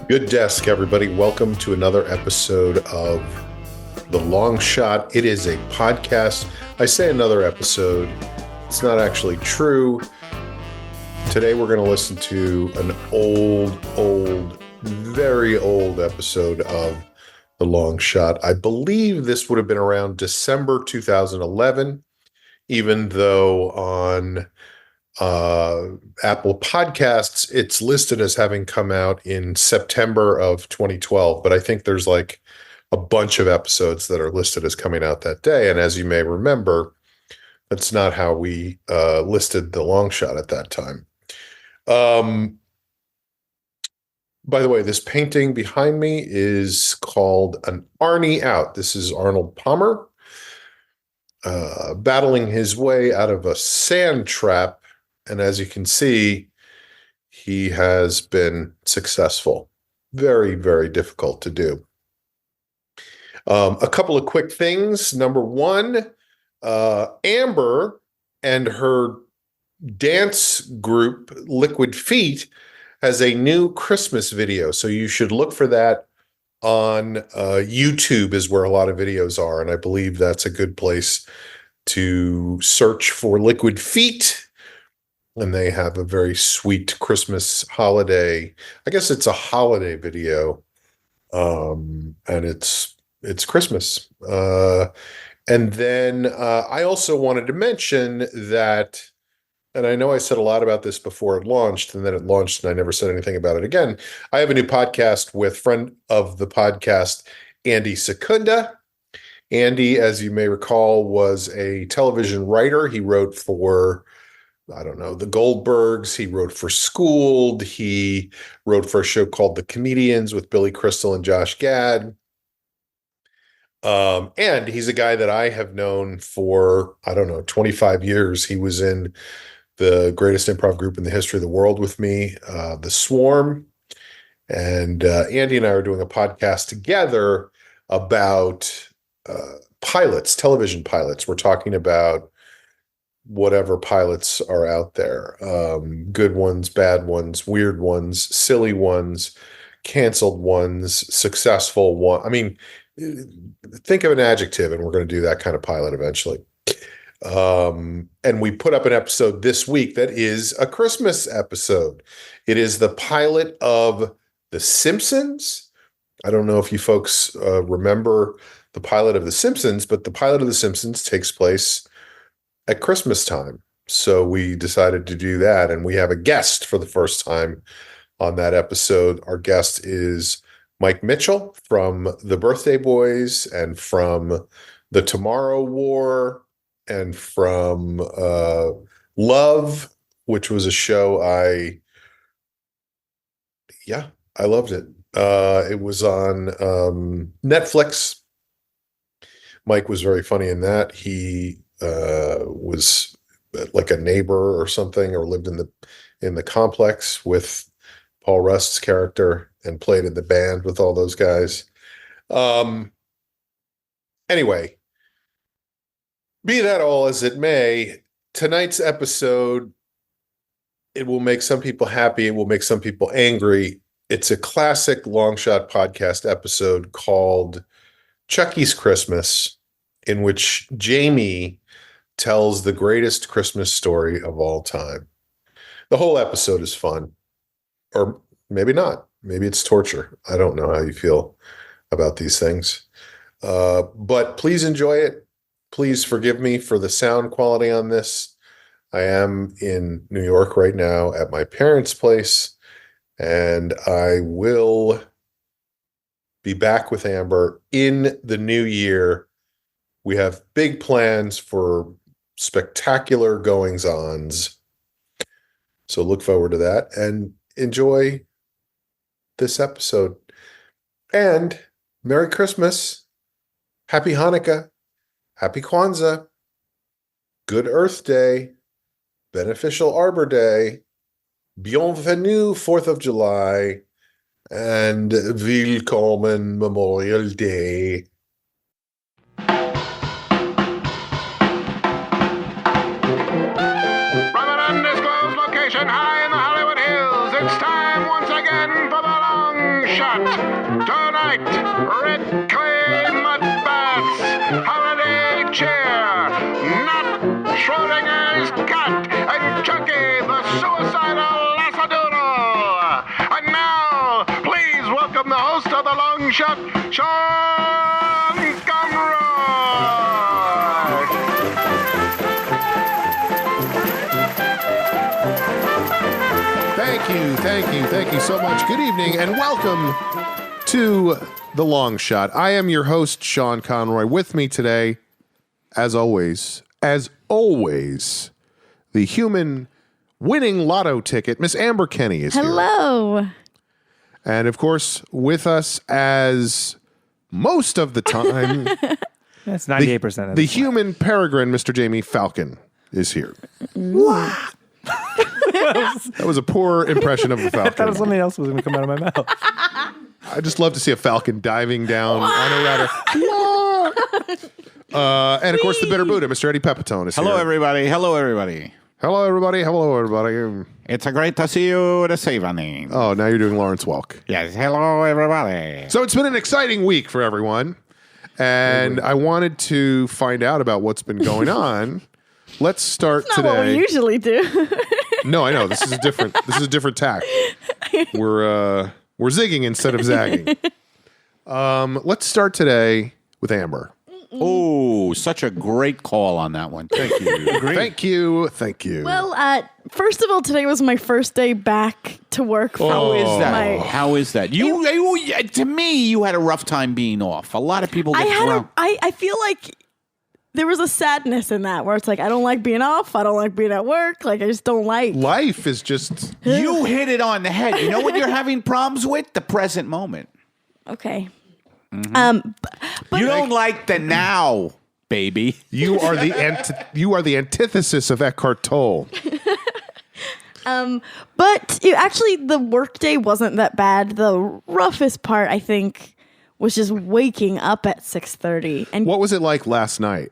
Good desk, everybody. Welcome to another episode of The Long Shot. It is a podcast. I say another episode. It's not actually true. Today we're going to listen to an very old episode of The Long Shot. I believe this would have been around December 2011, even though on Apple Podcasts, it's listed as having come out in September of 2012, but I think there's like a bunch of episodes that are listed as coming out that day. And as you may remember, that's not how we listed The Long Shot at that time. By the way, this painting behind me is called an Arnie Out. This is Arnold Palmer battling his way out of a sand trap. And as you can see, he has been successful. Very, very difficult to do. A couple of quick things. Number one, Amber and her dance group, Liquid Feet, has a new Christmas video. So you should look for that on YouTube is where a lot of videos are. And I believe that's a good place to search for Liquid Feet. And they have a very sweet Christmas holiday. I guess it's a holiday video. And it's Christmas. And then I also wanted to mention that, and I know I said a lot about this before it launched, and then it launched and I never said anything about it again. I have a new podcast with friend of the podcast, Andy Secunda. Andy, as you may recall, was a television writer. He wrote for the Goldbergs. He wrote for Schooled. He wrote for a show called The Comedians with Billy Crystal and Josh Gad. And he's a guy that I have known for, 25 years. He was in the greatest improv group in the history of the world with me, The Swarm. And Andy and I are doing a podcast together about pilots, television pilots. We're talking about whatever pilots are out there. Good ones, bad ones, weird ones, silly ones, canceled ones, successful one. I mean, think of an adjective and we're going to do that kind of pilot eventually. And we put up an episode this week that is a Christmas episode. It is the pilot of The Simpsons. I don't know if you folks remember the pilot of The Simpsons, but the pilot of The Simpsons takes place at Christmas time. So we decided to do that. And we have a guest for the first time on that episode. Our guest is Mike Mitchell from The Birthday Boys and from The Tomorrow War and from Love, which was a show I loved it. It was on Netflix. Mike was very funny in that. He was like a neighbor or something, or lived in the complex with Paul Rust's character and played in the band with all those guys. Anyway, be that all as it may, tonight's episode, it will make some people happy. It will make some people angry. It's a classic Long Shot podcast episode called Chuckie's Christmas, in which Jamie tells the greatest Christmas story of all time. The whole episode is fun, or maybe not. Maybe it's torture. I don't know how you feel about these things. But please enjoy it. Please forgive me for the sound quality on this. I am in New York right now at my parents' place, and I will be back with Amber in the new year. We have big plans for spectacular goings-ons. So look forward to that and enjoy this episode. And Merry Christmas. Happy Hanukkah. Happy Kwanzaa. Good Earth Day. Beneficial Arbor Day. Bienvenue 4th of July. And Willkommen Memorial Day. High in the Hollywood Hills, it's time once again for the Long Shot. Tonight, red clay mud baths, holiday cheer, Nut Schrodinger's cat, and Chuckie the suicidal labradoodle. And now, please welcome the host of the Long Shot, Sean Conroy. Thank you so much. Good evening and welcome to The Long Shot. I am your host, Sean Conroy. With me today, as always, the human winning lotto ticket, Miss Amber Kenny is here. Hello. And of course, with us as most of the time, that's 98% of the human peregrine, Mr. Jamie Falcon, is here. That was a poor impression of the falcon. I thought something else was going to come out of my mouth. I just love to see a falcon diving down on a ladder. And of course, the bitter Buddha, Mr. Eddie Pepitone, is here. Hello, everybody. Hello, everybody. Hello, everybody. Hello, everybody. It's a great to see you this evening. Oh, now you're doing Lawrence Welk. Yes, hello, everybody. So it's been an exciting week for everyone, and I wanted to find out about what's been going on. Let's start Not today. what we usually do. No, I know this is a different. This is a different tack. We're zigging instead of zagging. Let's start today with Amber. Oh, such a great call on that one. Thank you. Thank you. Well, first of all, today was my first day back to work. How is that? my- How is that? You, to me, you had a rough time being off. A lot of people get thrown. I feel like there was a sadness in that where it's like, I don't like being off. I don't like being at work. Like, I just don't like. Life is just. You hit it on the head. You know what you're having problems with? The present moment. Okay. Mm-hmm. But You don't like the now, baby. You are the antithesis of Eckhart Tolle. But actually, the workday wasn't that bad. The roughest part, I think, was just waking up at 6:30, and What was it like last night?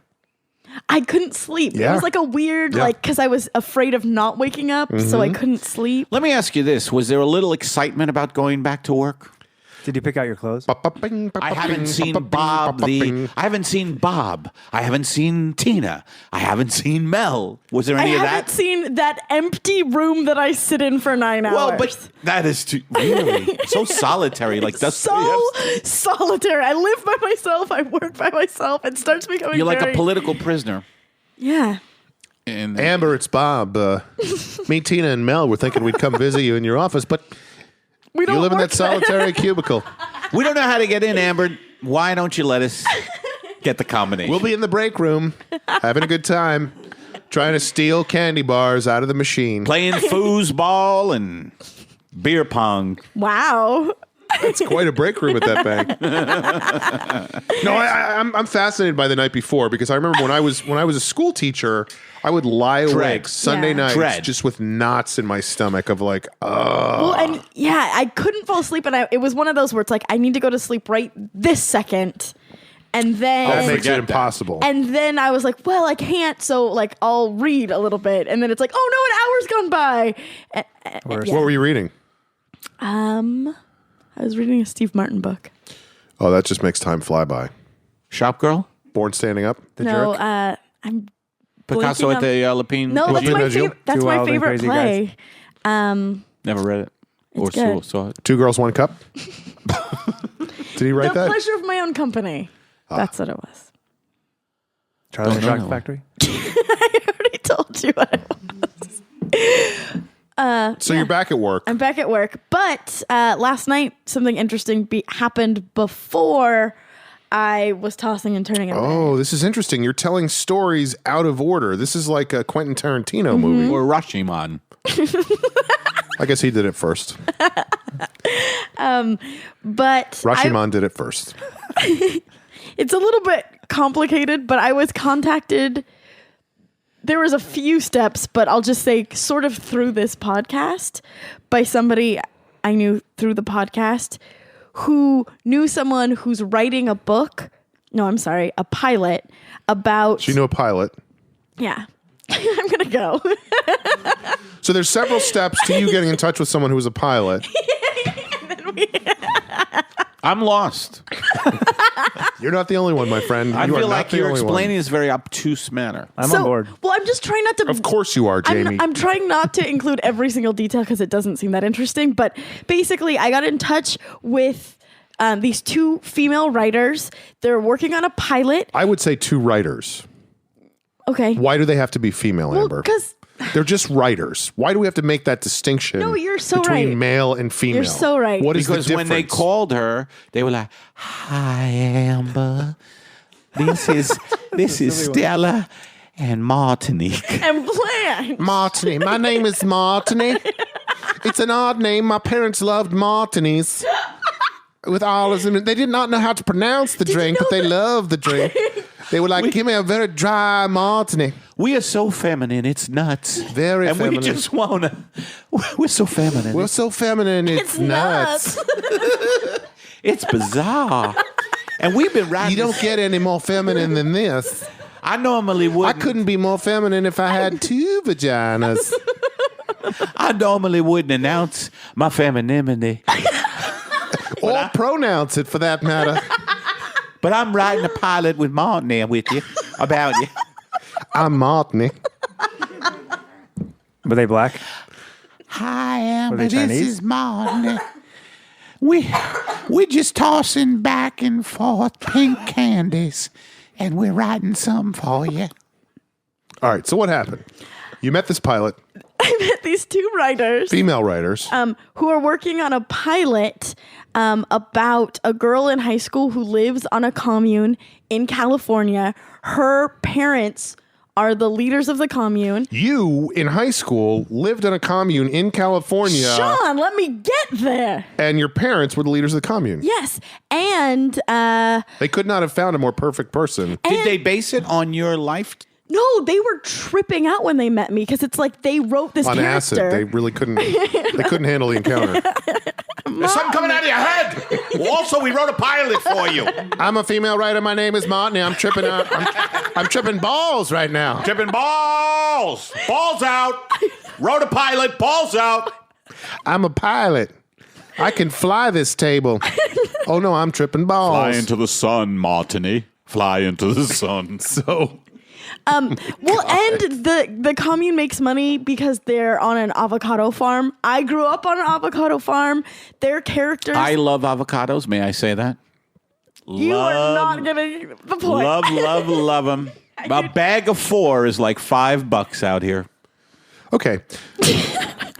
I couldn't sleep. Yeah. It was like a weird, because I was afraid of not waking up, so I couldn't sleep. Let me ask you this. Was there a little excitement about going back to work? Did you pick out your clothes? I haven't seen Bob. I haven't seen Bob. I haven't seen Tina. I haven't seen Mel. Was there I any of haven't that? seen that empty room that I sit in for 9 hours. Well, but that is too, really so solitary. Like that's so solitary. I live by myself. I work by myself. It starts becoming. You're like very, a political prisoner. Yeah. And Amber, it's Bob. Me, Tina, and Mel were thinking we'd come visit you in your office, but We don't you live in work that solitary cubicle. we don't know how to get in, Amber. Why don't you let us get the combination? We'll be in the break room, having a good time, trying to steal candy bars out of the machine. playing foosball and beer pong. Wow. It's quite a break room at that bank. No, I'm fascinated by the night before because I remember when I was a school teacher, I would lie awake Sunday nights just with knots in my stomach of like, Well, and yeah, I couldn't fall asleep, and it was one of those where it's like I need to go to sleep right this second, and then that makes it forget that. impossible. And then I was like, well, I can't, so like I'll read a little bit, and then it's like, oh no, an hour's gone by. What were you reading? I was reading a Steve Martin book. Oh, that just makes time fly by. Shop girl. Born Standing Up. No, I'm Picasso blanking at the Lapine. no, that's my Lapine Joe? favorite. That's Two my Wild and favorite Crazy play. Never read it or good. saw it. Two Girls, One Cup. Did he write The that? Pleasure of My Own Company. That's what it was. Charlie and the no, Chocolate no. Factory? I already told you what it was. So you're back at work. I'm back at work, but last night something interesting happened before I was tossing and turning in bed. Oh, this is interesting. You're telling stories out of order. This is like a Quentin Tarantino movie. Or Rashomon. I guess he did it first. But Rashomon did it first. it's a little bit complicated, but I was contacted. There was a few steps, but I'll just say sort of through this podcast by somebody I knew through the podcast who knew someone who's writing a book. No, I'm sorry, a pilot about. So you know a pilot. Yeah. I'm going to go. So there's several steps to you getting in touch with someone who was a pilot. I'm lost. You're not the only one, my friend. I You are feel not like the you're only one. explaining this very obtuse manner. I'm on board. Well, I'm just trying not to. Of course you are, Jamie. I'm trying not to include every single detail because it doesn't seem that interesting. But basically, I got in touch with these two female writers. They're working on a pilot. I would say 2 writers. Okay. Why do they have to be female, Well, Amber? because They're just writers. Why do we have to make that distinction? No, you're so between right. male and female? You're so right. What is Because the when they difference? called her, they were like, "Hi, Amber. This is Stella and Martinique." and Blanche. Martini. My name is Martini. It's an odd name. My parents loved martinis with olives. They did not know how to pronounce the drink, but they loved the drink. They were like, give me a very dry martini. We are so feminine, it's nuts. Very and feminine. we just wanna. We're so feminine. We're so feminine, it's nuts. It's bizarre. And we've been riding. You don't get any more feminine than this. I normally would. I couldn't be more feminine if I had 2 vaginas. I normally wouldn't announce my femininity, Or pronounce it for that matter. but I'm writing a pilot with Martin there with you about you. I'm Martini. Were they black? Hi, Amber. Were they This Chinese? is Martin. We're just tossing back and forth pink candies, and we're writing some for you. All right, so what happened? You met this pilot, I met these 2 writers. female writers. Who are working on a pilot about a girl in high school who lives on a commune in California. Her parents are the leaders of the commune. You, in high school, lived in a commune in California, Sean, let me get there. and your parents were the leaders of the commune. Yes. And They could not have found a more perfect person. Did they base it on your life? no, they were tripping out when they met me because it's like they wrote this On character. acid, they really couldn't. They couldn't handle the encounter. There's something coming out of your head. Also, we wrote a pilot for you. I'm a female writer. My name is Martin. I'm tripping out. I'm tripping balls right now. Tripping balls. Balls out. Wrote a pilot. Balls out. I'm a pilot. I can fly this table. Oh no, I'm tripping balls. the sun, Martini. Fly into the sun. So Well, and the commune makes money because they're on an avocado farm. I grew up on an avocado farm. Their characters. I love avocados. May I say that? you are not getting the point. Love them. A bag of 4 is like $5 out here. okay.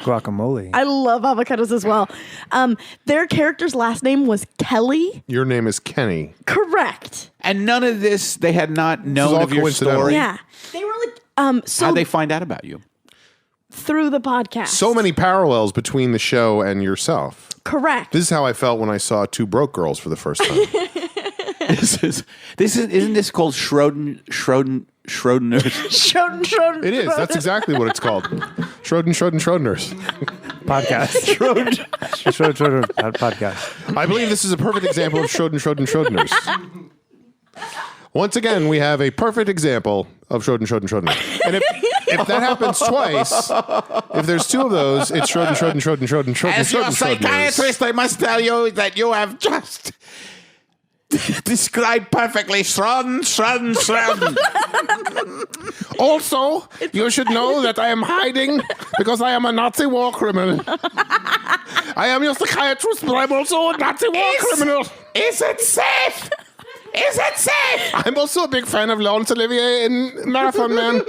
Guacamole. I love avocados as well. Their character's last name was Kelly. Your name is Kenny. Correct. And none of this, they had not is known all of your coincidental. story. Yeah. They were like, so How'd they find out about you? through the podcast. So many parallels between the show and yourself. Correct. This is how I felt when I saw 2 broke girls for the first time. Isn't this called Schrodinger's? Schroden. It is. That's exactly what it's called. Schrodinger's. Podcast. Schroeder podcast. I believe this is a perfect example of Schrodinger's. Once again, we have a perfect example of Schrodinger's. And if that happens twice, if there's 2 of those, it's Schrodinger's. As your psychiatrist, I must tell you that you have just described perfectly. Schrodin. Also, you should know that I am hiding because I am a Nazi war criminal. I am your psychiatrist, but I'm also a Nazi war criminal. Is it safe? Is it safe? I'm also a big fan of Laurence Olivier in Marathon Man.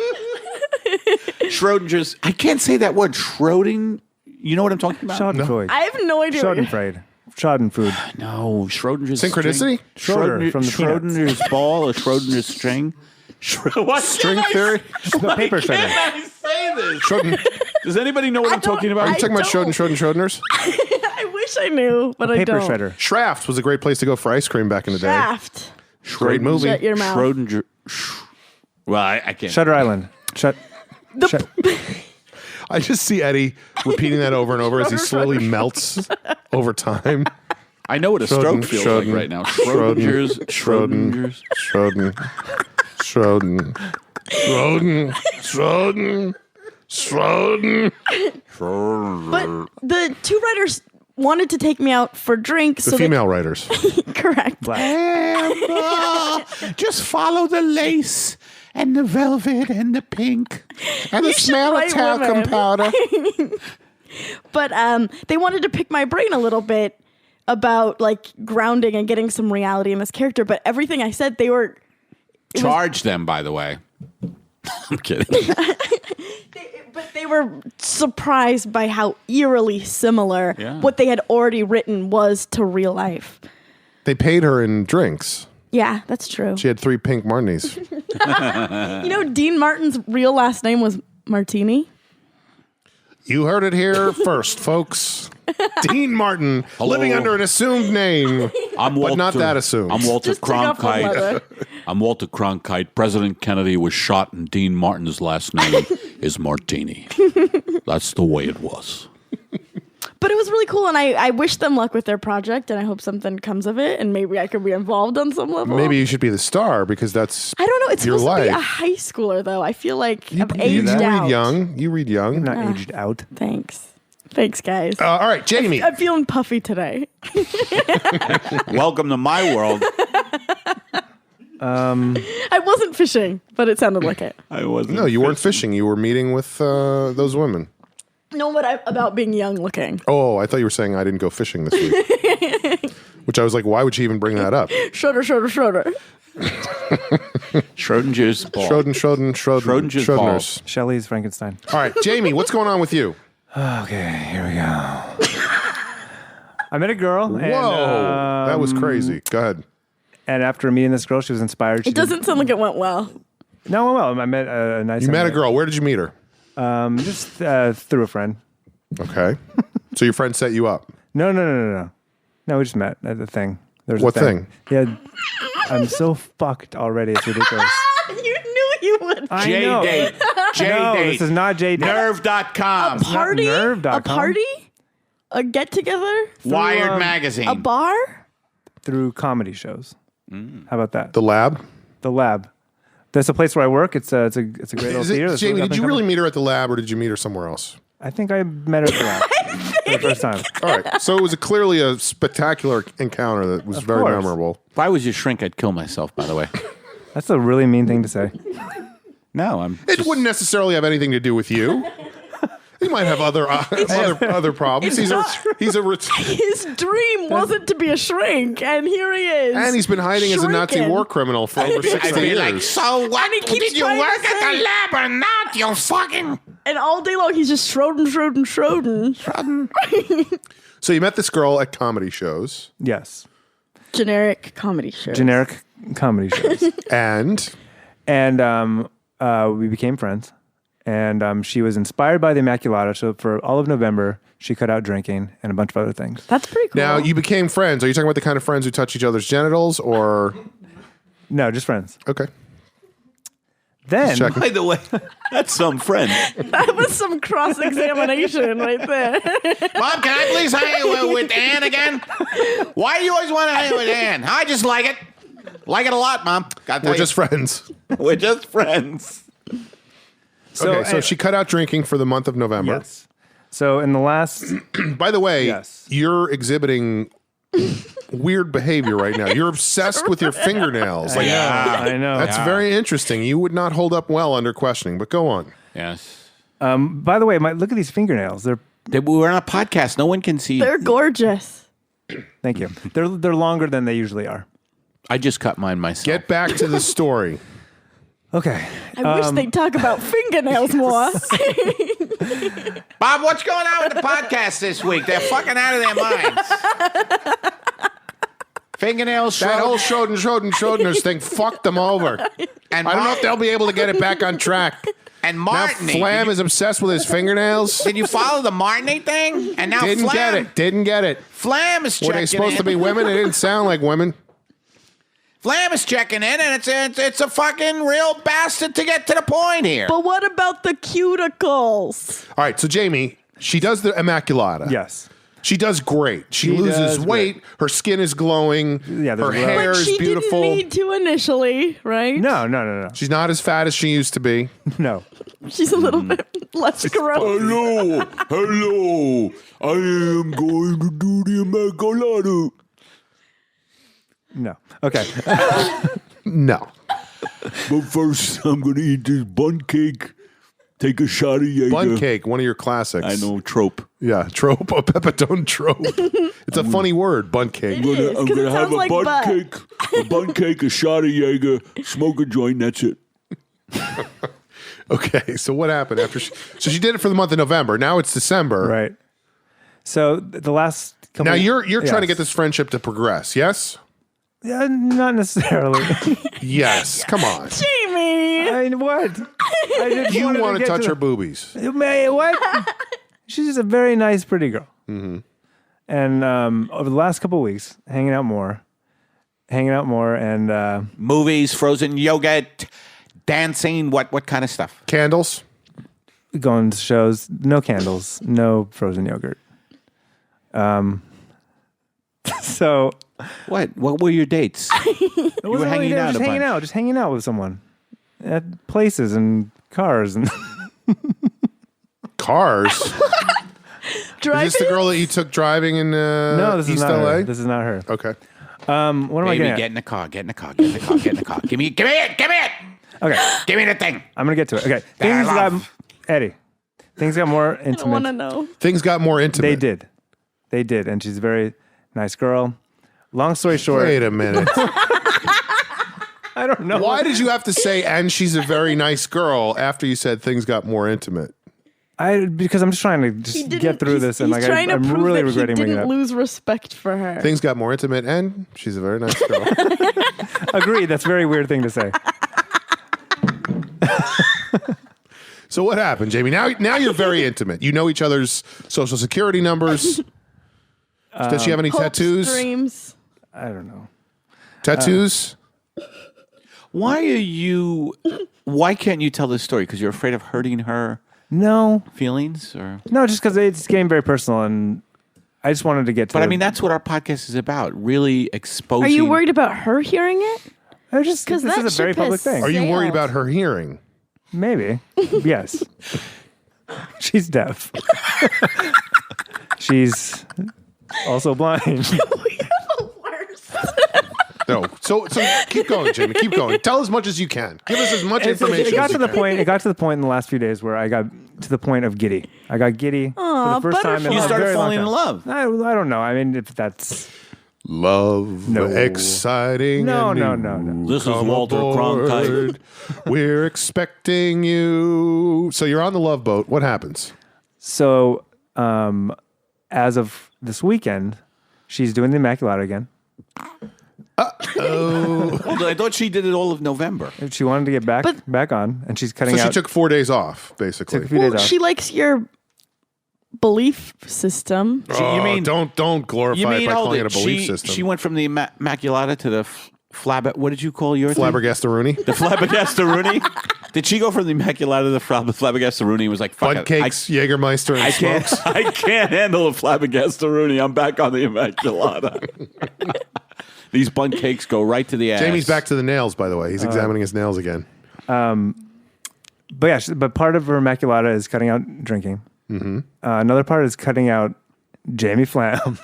Schrodinger's. I can't say that word. Schroding. You know what I'm talking about? Schadenfreude. I have no idea. what you're- Schadenfreude. Schadenfood. No, Schrodinger's Synchronicity? Schroeder from the Schrodinger's ball or Schrodinger's string. What String theory? The paper shredder. I say this? Schrodin. Does anybody know what I'm talking about? Are you talking about Schrodinger's? I wish I knew, but I Paper don't. shredder. Shaft was a great place to go for ice cream back in the day. Shaft. Great movie. Shut your mouth. Schrodinger. Well, I can't. Shutter Island. I just see Eddie repeating that over and over as he slowly melts over time. I know what a stroke feels like right now. Schrodinger's. Schrodin. But the 2 writers wanted to take me out for drinks. The female writers. Correct. Amber, just follow the lace and the velvet and the pink and the You should smell of write talcum women. powder. But they wanted to pick my brain a little bit about like grounding and getting some reality in this character. But everything I said, they were. Charge them, by the way. I'm kidding. But they were surprised by how eerily similar what they had already written was to real life. They paid her in drinks. Yeah, that's true. She had 3 pink martinis. You know, Dean Martin's real last name was Martini. You heard it here first, folks. Dean Martin, living under an assumed name, but not that assumed. I'm Walter Just take off the Cronkite. leather. I'm Walter Cronkite. President Kennedy was shot, and Dean Martin's last name is Martini. That's the way it was. But it was really cool, and I wish them luck with their project, and I hope something comes of it, and maybe I could be involved on some level. Maybe you should be the star because that's I don't know. It's your supposed to be a life. high schooler, though. I feel like I'm You aged out. read young. You read young. Not aged out. Thanks, guys. All right, Jamie. I'm feeling puffy today. Welcome to my world. I wasn't fishing, but it sounded like it. I wasn't. No, you weren't fishing. You were meeting with those women. No, but about being young looking. Oh, I thought you were saying I didn't go fishing this week. Which I was like, why would she even bring that up? Schroeder. Schrodinger's ball. Schrodinger's ball. Schrodinger's. Shelley's Frankenstein. All right, Jamie, what's going on with you? Okay, here we go. I met a girl. Whoa, and, that was crazy. Go ahead. And after meeting this girl, she was inspired. She It doesn't sound like it went well. No, well, I met a nice. You met a young girl. Where did you meet her? Just through a friend. Okay. So your friend set you up. No. No, we just met at the thing. There's What a thing? Yeah, I'm so fucked already. It's ridiculous. You knew you would. I know. J-Date. No, J-Date. this is not J-Date. Nerve.com. Party? nerve.com. A party? A get together? Wired Magazine. A bar? Through comedy shows. How about that? The lab? The Lab. That's a place where I work. It's a great little theater. that's Jamie, up did and you really coming. meet her at the lab or did you meet her somewhere else? I think I met her at the Lab for the first time. All right. So it was clearly a spectacular encounter that was very course. memorable. If I was your shrink, I'd kill myself, by the way. That's a really mean thing to say. No, I'm It just, wouldn't necessarily have anything to do with you. He might have other problems. He's a His dream wasn't to be a shrink, and here he is. and he's been hiding as a Nazi shrinking. war criminal for over 60 I'd be years. like, so what? And he keeps Did you trying to work at say- the lab or not, you fucking... And all day long, he's just Schroden. So you met this girl at comedy shows, Yes. Generic comedy show. Generic comedy shows. and And we became friends. And she was inspired by the Immaculata. So for all of November, she cut out drinking and a bunch of other things. That's pretty cool. now you became friends. Are you talking about the kind of friends who touch each other's genitals or? No, just friends. Okay. Then, checking. By the way, that's some friend. That was some cross-examination right there. Mom, can I please hang with Ann again? Why do you always want to hang with Ann? I just like it. Like it a lot, Mom. We're just friends. We're just friends. So she cut out drinking for the month of November. yes. So in the last, By the way, Yes. you're exhibiting weird behavior right now. You're obsessed with your fingernails. Like, I know. that's very interesting. You would not hold up well under questioning, but go on. Yes. By the way, look at these fingernails. We're on a podcast. No one can see. They're gorgeous. Thank you. They're longer than they usually are. I just cut mine myself. Get back to the story. Okay. I wish they'd talk about fingernails more. Bob, what's going on with the podcast this week? They're fucking out of their minds. Fingernails, That whole Schrodinger's thing fucked them over. and I don't know if they'll be able to get it back on track. and Now Martin. Flam is obsessed with his fingernails. Did you follow the Martini thing? And now Didn't get it. Flam is checking Were they supposed in. to be women? It didn't sound like women. Flam is checking in, and it's a fucking real bastard to get to the point here. But what about the cuticles? All right, so Jamie, she does the Immaculata. Yes. She does great. She loses does weight. great. Her skin is glowing. Yeah, her there's hair But is she beautiful. didn't need to initially, right? No. She's not as fat as she used to be. No. She's a little bit. Less gross. Hello. I am going to do the Immaculata. No. Okay. No. But first, I'm going to eat this bun cake. Take a shot of Jaeger. Bun cake, one of your classics. I know, trope. Yeah, trope, a peppertone trope. It's a funny word, bun cake. It is, I'm 'cause gonna it have sounds a like bun butt. cake, a shot of Jaeger, smoke a joint. That's it. Okay, so what happened after so she did it for the month of November. Now it's December. Right. So the last couple. Now you're trying to Yes. get this friendship to progress, yes? Yeah, not necessarily. Yes. Come on. Jamie. I mean, what? I just You wanted want to get touch her the- boobies. May what? She's just a very nice, pretty girl. Mm-hmm. And over the last couple of weeks, hanging out more, and Movies, frozen yogurt, dancing. What kind of stuff? Candles? going to shows. No candles, no frozen yogurt. So What were your dates? it were wasn't hanging really, out just a hanging bunch. out, just hanging out with someone at places and cars and. Cars? Is Driving? this the girl that you took driving in No, this East is not LA? her. This is not her. Okay. What am I Baby, getting at? get in the car. Get in the car. Give me it. Okay, Give me the thing. I'm gonna get to it. Okay, That I things got love. Eddie. Things got more I don't want to intimate. know. Things got more intimate. They did, and she's a very nice girl. Long story short, Wait a minute. I don't know. Why did you have to say, and she's a very nice girl, after you said things got more intimate? Because I'm just trying to just get through this, and he's trying to I'm prove really that regretting he bringing it didn't up. lose respect for her. Things got more intimate, and she's a very nice girl. Agreed. That's a very weird thing to say. So what happened, Jamie? Now you're very intimate. You know each other's social security numbers. Does she have any Hopes, tattoos? dreams. I don't know. Tattoos? Why can't you tell this story? Because you're afraid of hurting her No, feelings, or? just because it's getting very personal, and I just wanted to get to. But I mean, that's what our podcast is about. Really exposing. Are you worried about her hearing it? because Because this that is a very ship public has thing. Are you worried sailed. about her hearing? Maybe. Yes. She's deaf. She's also blind. You're the worst. No. So keep going, Jamie. Keep going. Tell as much as you can. Give us as much information. It got as to you the can. point. It got to the point in the last few days where I got to the point of giddy. I got giddy for the first time in You a started very long falling in time. love. I don't know. I mean, if that's Love, No. exciting. No, and no, new. no, no. This is Come Walter Cronkite. aboard. We're expecting you. So you're on the Love Boat. What happens? so. As of this weekend, she's doing the Immaculata again. I thought she did it all of November. She wanted to get back But- on, and she's cutting So she out. took 4 days off, basically. took a few days Well, off. she likes your belief system. You mean- don't glorify You it mean by hold calling it it? a belief She system. went from the Immaculata to the flabber. What did you call your thing? Flabbergastaroonie. The flabbergastaroonie. Did she go from the Immaculata to the flabbergastaroonie and was like, fuck Bud it, cakes, Jägermeister, and I can't, smokes. I can't handle a flabbergastaroonie. I'm back on the Immaculata. These bun cakes go right to the ass. Jamie's back to the nails, by the way. He's examining his nails again. But yeah, but part of her Immaculata is cutting out drinking. Mm-hmm. Another part is cutting out Jamie Flam.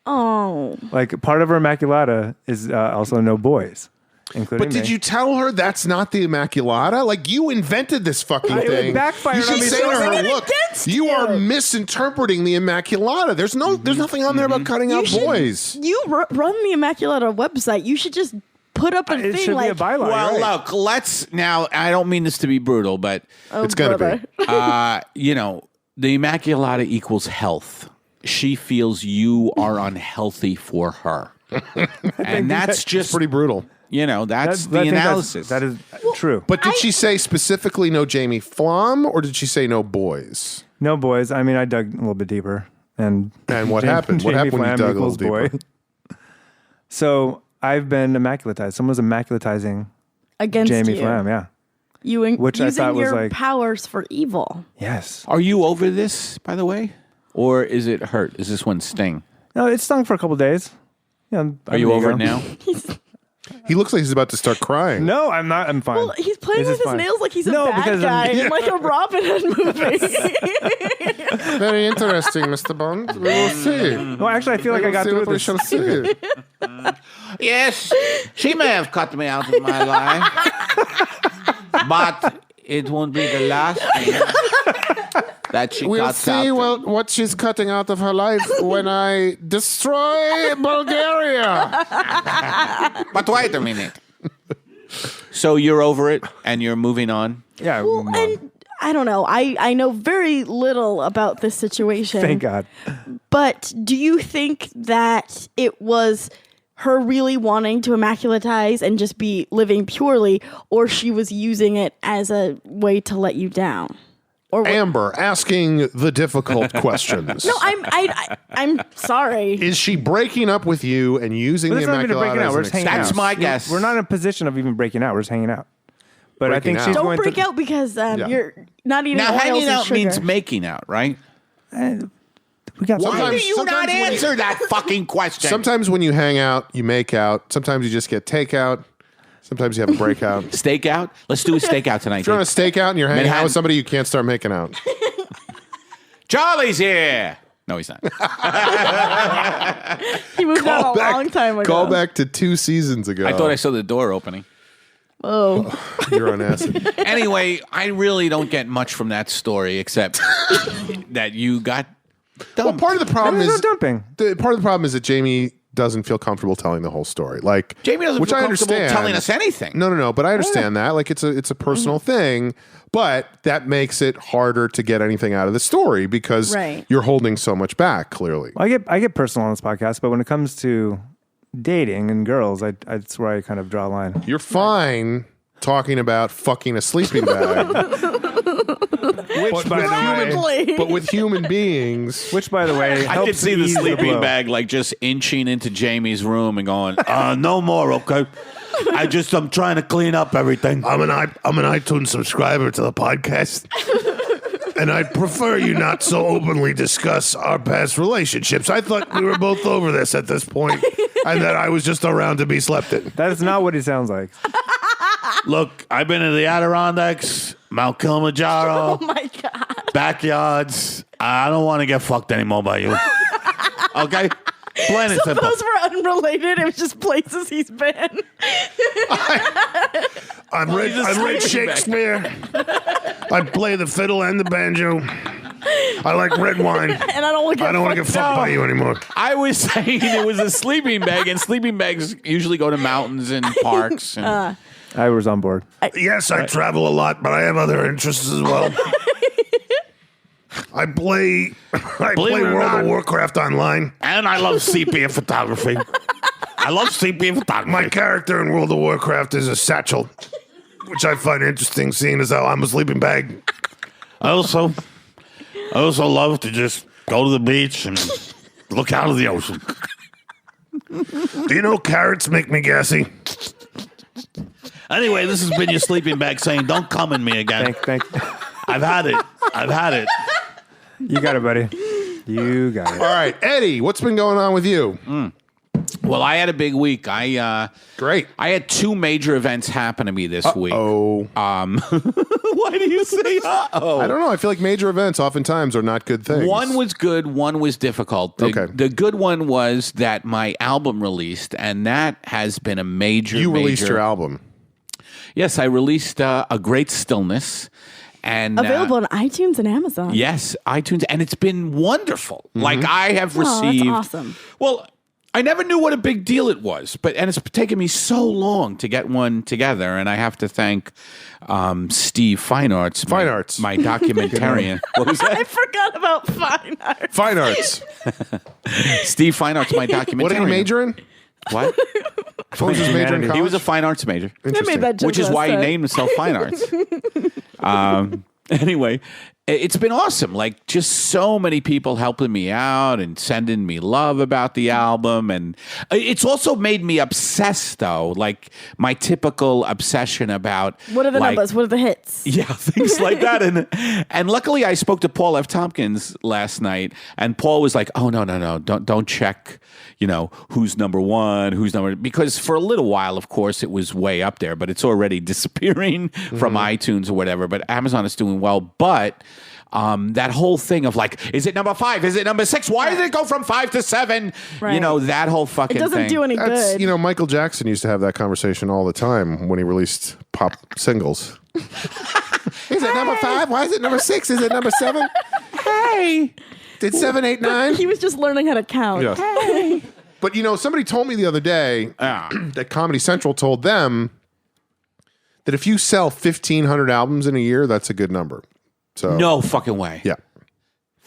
Oh. Like part of her Immaculata is also no boys, including But did me. you tell her that's not the Immaculata? Like, you invented this fucking It thing. backfired You on should me say so to her, hard. look, you are misinterpreting the Immaculata. There's nothing on there about cutting out boys. You run the Immaculata website. You should just put up a It thing should like, be a byline. Well, right? look, let's now. I don't mean this to be brutal, but It's going to brother. be. the Immaculata equals health. She feels you are unhealthy for her, and that's just Pretty brutal. that's I the think analysis. That is true. But did she say specifically no Jamie Flom, or did she say no boys? No boys. I mean, I dug a little bit deeper. And What happened? What happened when you Flam dug a equals little deeper? So I've been immaculatized. Someone's immaculatizing against Jamie you. Flam. Yeah. Which I using thought was your like- powers for evil. Yes. Are you over this, by the way, or is it hurt? Is this one sting? No, it stung for a couple days. Yeah, Are you over it now? He looks like he's about to start crying. No, I'm not. I'm fine. Well, he's playing This with is his fine. nails like he's a No, bad because guy I'm- in like a Robin Hood movie. Very interesting, Mr. Bond. We will see. Well, actually, I feel like I got through We this. shall see. Yes, she may have cut me out of my life, but it won't be the last thing that she We'll cuts see out. what she's cutting out of her life when I destroy Bulgaria. But wait a minute. So you're over it and you're moving on? Yeah. Well, and I don't know. I know very little about this situation. Thank God. But do you think that it was her really wanting to immaculatize and just be living purely, or she was using it as a way to let you down? Or what? Amber asking the difficult questions. No, I'm sorry. Is she breaking up with you and using But the that's not even breaking Immaculata out. as We're an just hanging excuse? That's out. my guess. We're not in a position of even breaking out. We're just hanging out. But I Breaking think out. she's Don't going break to, out because you're not eating Now, oils hanging and out sugar. means making out, right? We got Why Sometimes- do you sometimes not when you- answer that fucking question? Sometimes when you hang out, you make out. Sometimes you just get takeout. Sometimes you have a breakout. If Stakeout? Let's do a stakeout tonight. you're on a Dave. stakeout and you're hanging out Manhattan. with somebody, you can't start making out. Charlie's here. No, he's not. He moved out a long time ago. Call back to 2 seasons ago. I thought I saw the door opening. Oh, You're on acid. Anyway, I really don't get much from that story except that you got Well, dumped. part of the problem There's no is dumping. part of the problem is that Jamie doesn't feel comfortable telling the whole story. Like Jamie doesn't which feel I comfortable understand. telling us anything. No, but I understand that. Like it's a personal thing, but that makes it harder to get anything out of the story because Right. you're holding so much back. Clearly, I get personal on this podcast, but when it comes to dating and girls, that's where I kind of draw a line. you're fine talking about fucking a sleeping bag, Which, by the way, probably. but with human beings. which, by the way, I helps could see the ease sleeping blow. bag like just inching into Jamie's room and going, no more, okay? I'm trying to clean up everything. I'm an iTunes subscriber to the podcast, and I'd prefer you not so openly discuss our past relationships. I thought we were both over this at this point, and that I was just around to be slept in. That is not what he sounds like. Look, I've been in the Adirondacks, Mount Kilimanjaro, oh my God. backyards. I don't want to get fucked anymore by you. Okay? Plain and So simple. those were unrelated. It was just places he's been. I've read Shakespeare. I play the fiddle and the banjo. I like red wine. And I don't want to get fucked by you anymore. I was saying it was a sleeping bag, and sleeping bags usually go to mountains and parks. And I was on board. Yes, I travel a lot, but I have other interests as well. I play Believe it or World not. of Warcraft online, and I love sepia photography. I love sepia photography. My character in World of Warcraft is a satchel, which I find interesting, seeing as how I'm a sleeping bag. I also love to just go to the beach and look out of the ocean. Do you know carrots make me gassy? Anyway, this has been your sleeping bag saying, "Don't come in me again." Thank. I've had it. You got it, buddy. You got it. All right, Eddie, what's been going on with you? well, I had a big week. Great. I had 2 major events happen to me this week. Oh, Why do you say uh-oh? I don't know. I feel like major events oftentimes are not good things. One was good, one was difficult. Okay. The good one was that my album released, and that has been a major. You released major- your album. Yes, I released A Great Stillness, and Available on iTunes and Amazon. yes, iTunes, and it's been wonderful. Like I have Oh, that's received. awesome. Well, I never knew what a big deal it was, and it's taken me so long to get one together, and I have to thank Steve Fine Arts, Fine Arts. my documentarian. What was that? I forgot about fine art. Fine arts. Steve Fine Arts, my documentarian. What did he major in? What? What was his major in college? He was a fine arts major, I made that joke which is last why he time. named himself Fine Arts. Anyway, it's been awesome. Like, just so many people helping me out and sending me love about the album. And it's also made me obsessed, though. Like, my typical obsession about What are the numbers? What are the hits? Yeah, things like that. And luckily, I spoke to Paul F. Tompkins last night, and Paul was like, "Oh, no, don't check, who's number one, who's number," because for a little while, of course, it was way up there, but it's already disappearing from iTunes or whatever. But Amazon is doing well. But that whole thing of like, is it number 5? Is it number 6? Why did it go from 5 to 7? Right. That whole fucking It doesn't thing. do any good. Michael Jackson used to have that conversation all the time when he released pop singles. Is it number 5? Why is it number 6? Is it number 7? Hey, did 7, 8, 9? He was just learning how to count. Yes. Hey. But somebody told me the other day that Comedy Central told them that if you sell 1,500 albums in a year, that's a good number. So No fucking way. yeah,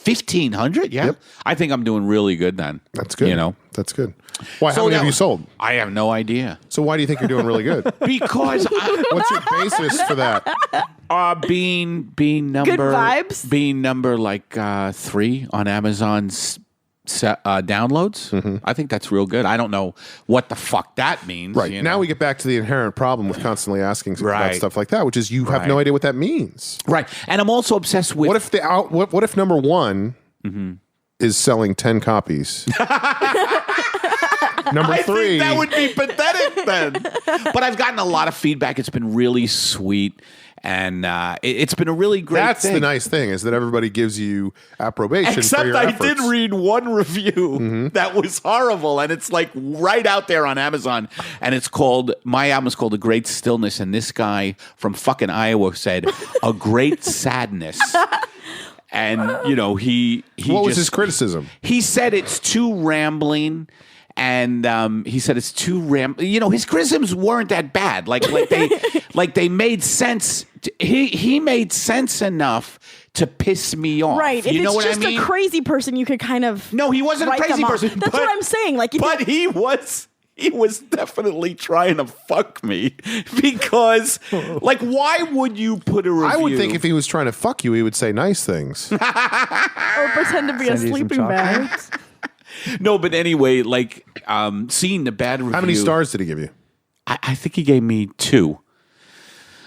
1,500? Yeah. Yep. I think I'm doing really good then. that's good. That's good. Why? So How many that have you was- sold? I have no idea. So why do you think you're doing really good? Because What's your basis for that? being number vibes? being number like 3 on Amazon's downloads. I think that's real good. I don't know what the fuck that means. Right. Now we get back to the inherent problem with constantly asking about Right. stuff like that, which is you have no Right. idea what that means. Right. And I'm also obsessed with What if what if number 1 is selling 10 copies? Number 3. I think that would be pathetic then. But I've gotten a lot of feedback. It's been really sweet. And it's been a really great That's thing. the nice thing, is that everybody gives you approbation for Except your I efforts. did read one review that was horrible, and it's like right out there on Amazon, and my album is called A Great Stillness, and this guy from fucking Iowa said, "A great sadness." And, he What was his criticism? He said it's too rambling. And he said it's too his criticisms weren't that bad. Like they made sense. He made sense enough to piss me off. Right. If You know it's what just I mean? a crazy person, you could kind of No, he wasn't a write crazy them off. person. That's what I'm saying. Like, But he was definitely trying to fuck me because, like, why would you put a review? I would think if he was trying to fuck you, he would say nice things. or pretend to be a Send you some sleeping bag. chocolates. No, but anyway, like, seeing the bad review. How many stars did he give you? I think he gave me 2.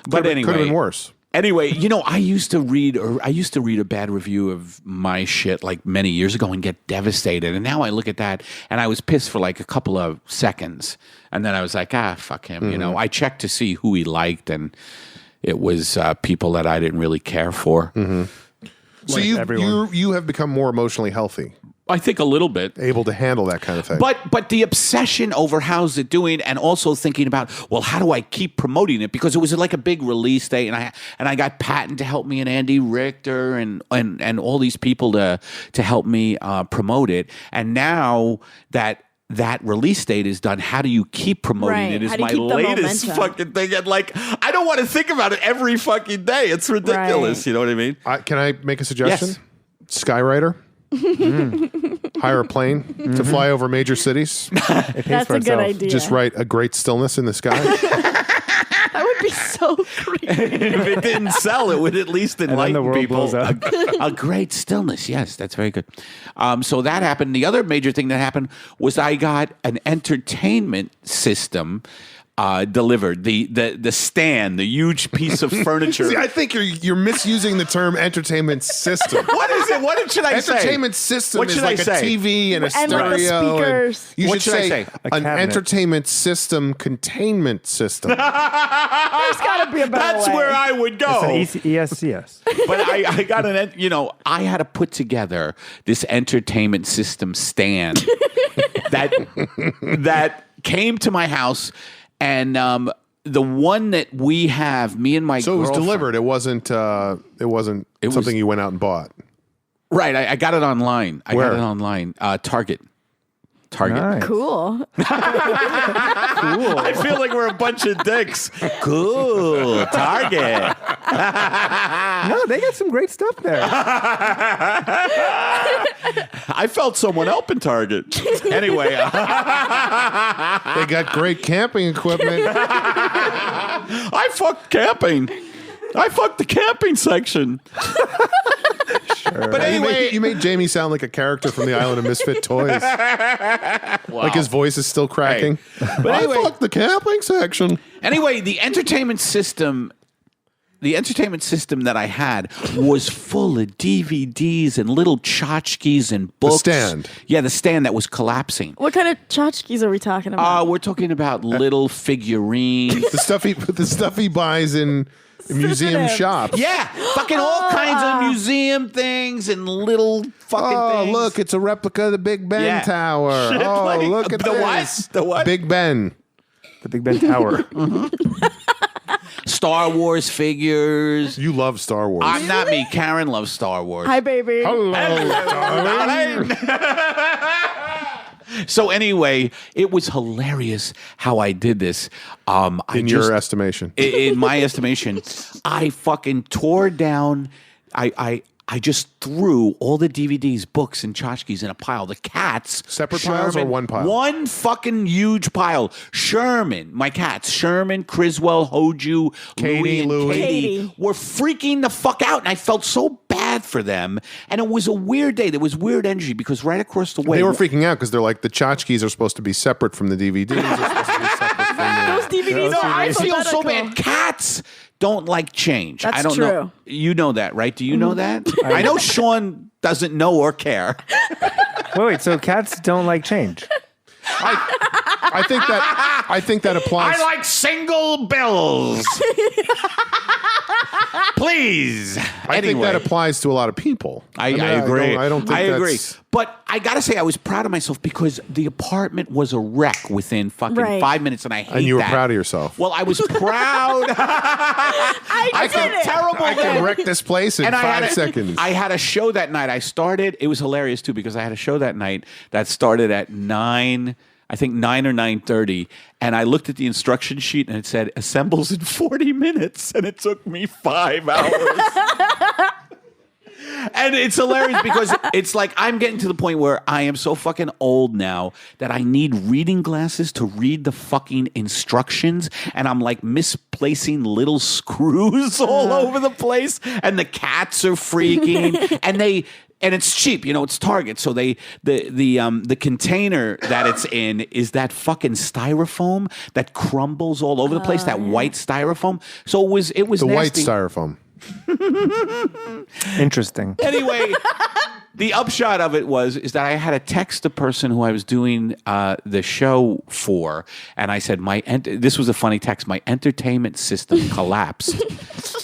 But Could anyway, have been worse. Anyway, I used to read a bad review of my shit like many years ago and get devastated. And now I look at that and I was pissed for like a couple of seconds. And then I was like, fuck him. I checked to see who he liked, and it was people that I didn't really care for. So everyone. you have become more emotionally healthy, I think a little bit. able to handle that kind of thing. But the obsession over how's it doing, and also thinking about, well, how do I keep promoting it? Because it was like a big release day, and I got Patton to help me, and Andy Richter, and all these people to help me promote it. And now that release date is done, how do you keep promoting Right. it is How do you my keep the latest momentum? fucking thing. And like, I don't want to think about it every fucking day. It's ridiculous. Right. You know what I mean? Can I make a suggestion? Yes. Skywriter. Hire a plane to fly over major cities. That's a good idea. Just write A Great Stillness in the Sky. That would be so creepy. If it didn't sell, it would at least then enlighten the world people. blows up. A great stillness. Yes, that's very good. So that happened. The other major thing that happened was I got an entertainment system delivered. The stand, the huge piece of furniture. See, I think you're misusing the term entertainment system. What is it? What should I say? Entertainment system What is should like I say? a TV and a And like the stereo. speakers. You What should should I say say? A an cabinet. entertainment system containment system. There's got to be a better That's way. where I would go. It's an ESCS. But I got I had to put together this entertainment system stand that came to my house, and the one that we have, me and my So it was girlfriend- delivered. It wasn't something you went out and bought. Right, I got it online. I Where? got it online. Target. Nice. Cool. I feel like we're a bunch of dicks. Cool. Target. No, they got some great stuff there. I felt someone helping Target. Anyway. They got great camping equipment. I fucked camping. I fucked the camping section. But anyway, you made Jamie sound like a character from the Island of Misfit Toys. Like his voice is still cracking. But anyway, fuck the camping section. Anyway, the entertainment system that I had was full of DVDs and little tchotchkes and books. The stand. Yeah, the stand that was collapsing. What kind of tchotchkes are we talking about? We're talking about little figurines. The stuff he buys in museum shops. Yeah, fucking all kinds of museum things and little fucking things. Look, it's a replica of the Big Ben Tower. Shit, Oh, like, look at the this. what? The what? Big Ben. The Big Ben Tower. Star Wars figures. You love Star Wars. I'm not me. Karen loves Star Wars. Hi, baby. So anyway, it was hilarious how I did this. In your estimation. In my estimation, I fucking tore down. I just threw all the DVDs, books, and tchotchkes in a pile. The cats. Separate piles or one pile? One fucking huge pile. Sherman, my cats, Sherman, Criswell, Hoju, Katie, Louie, and Katie. Katie were freaking the fuck out. And I felt so bad for them. And it was a weird day. There was weird energy because right across the way. They were freaking out because they're like, the tchotchkes are supposed to be separate from the DVDs. They're supposed to be separate from Those DVDs No, are I feel so alphabetical. bad. Cats don't like change. That's I don't know. true. You know that, right? Do you know that? I know Sean doesn't know or care. Wait, so cats don't like change? I think that applies. I like single bills. Please. I think that applies to a lot of people. I agree. I don't think I agree. that's- But I gotta say, I was proud of myself because the apartment was a wreck within fucking Right. 5 minutes, and I hate that. And you were proud of yourself. Well, I was proud. I did it. Terrible. I can wreck this place in And 5 seconds. I had a show that night. It was hilarious too because I had a show that night that started at 9 or 9:30, and I looked at the instruction sheet and it said assembles in 40 minutes, and it took me 5 hours. And it's hilarious because it's like I'm getting to the point where I am so fucking old now that I need reading glasses to read the fucking instructions, and I'm like misplacing little screws all over the place, and the cats are freaking, and it's cheap, it's Target. So the container that it's in is that fucking styrofoam that crumbles all over the place, that white styrofoam. So it was the nasty. white styrofoam. Interesting. Anyway, the upshot of it is that I had to text the person who I was doing the show for, and I said, this was a funny text, my entertainment system collapsed,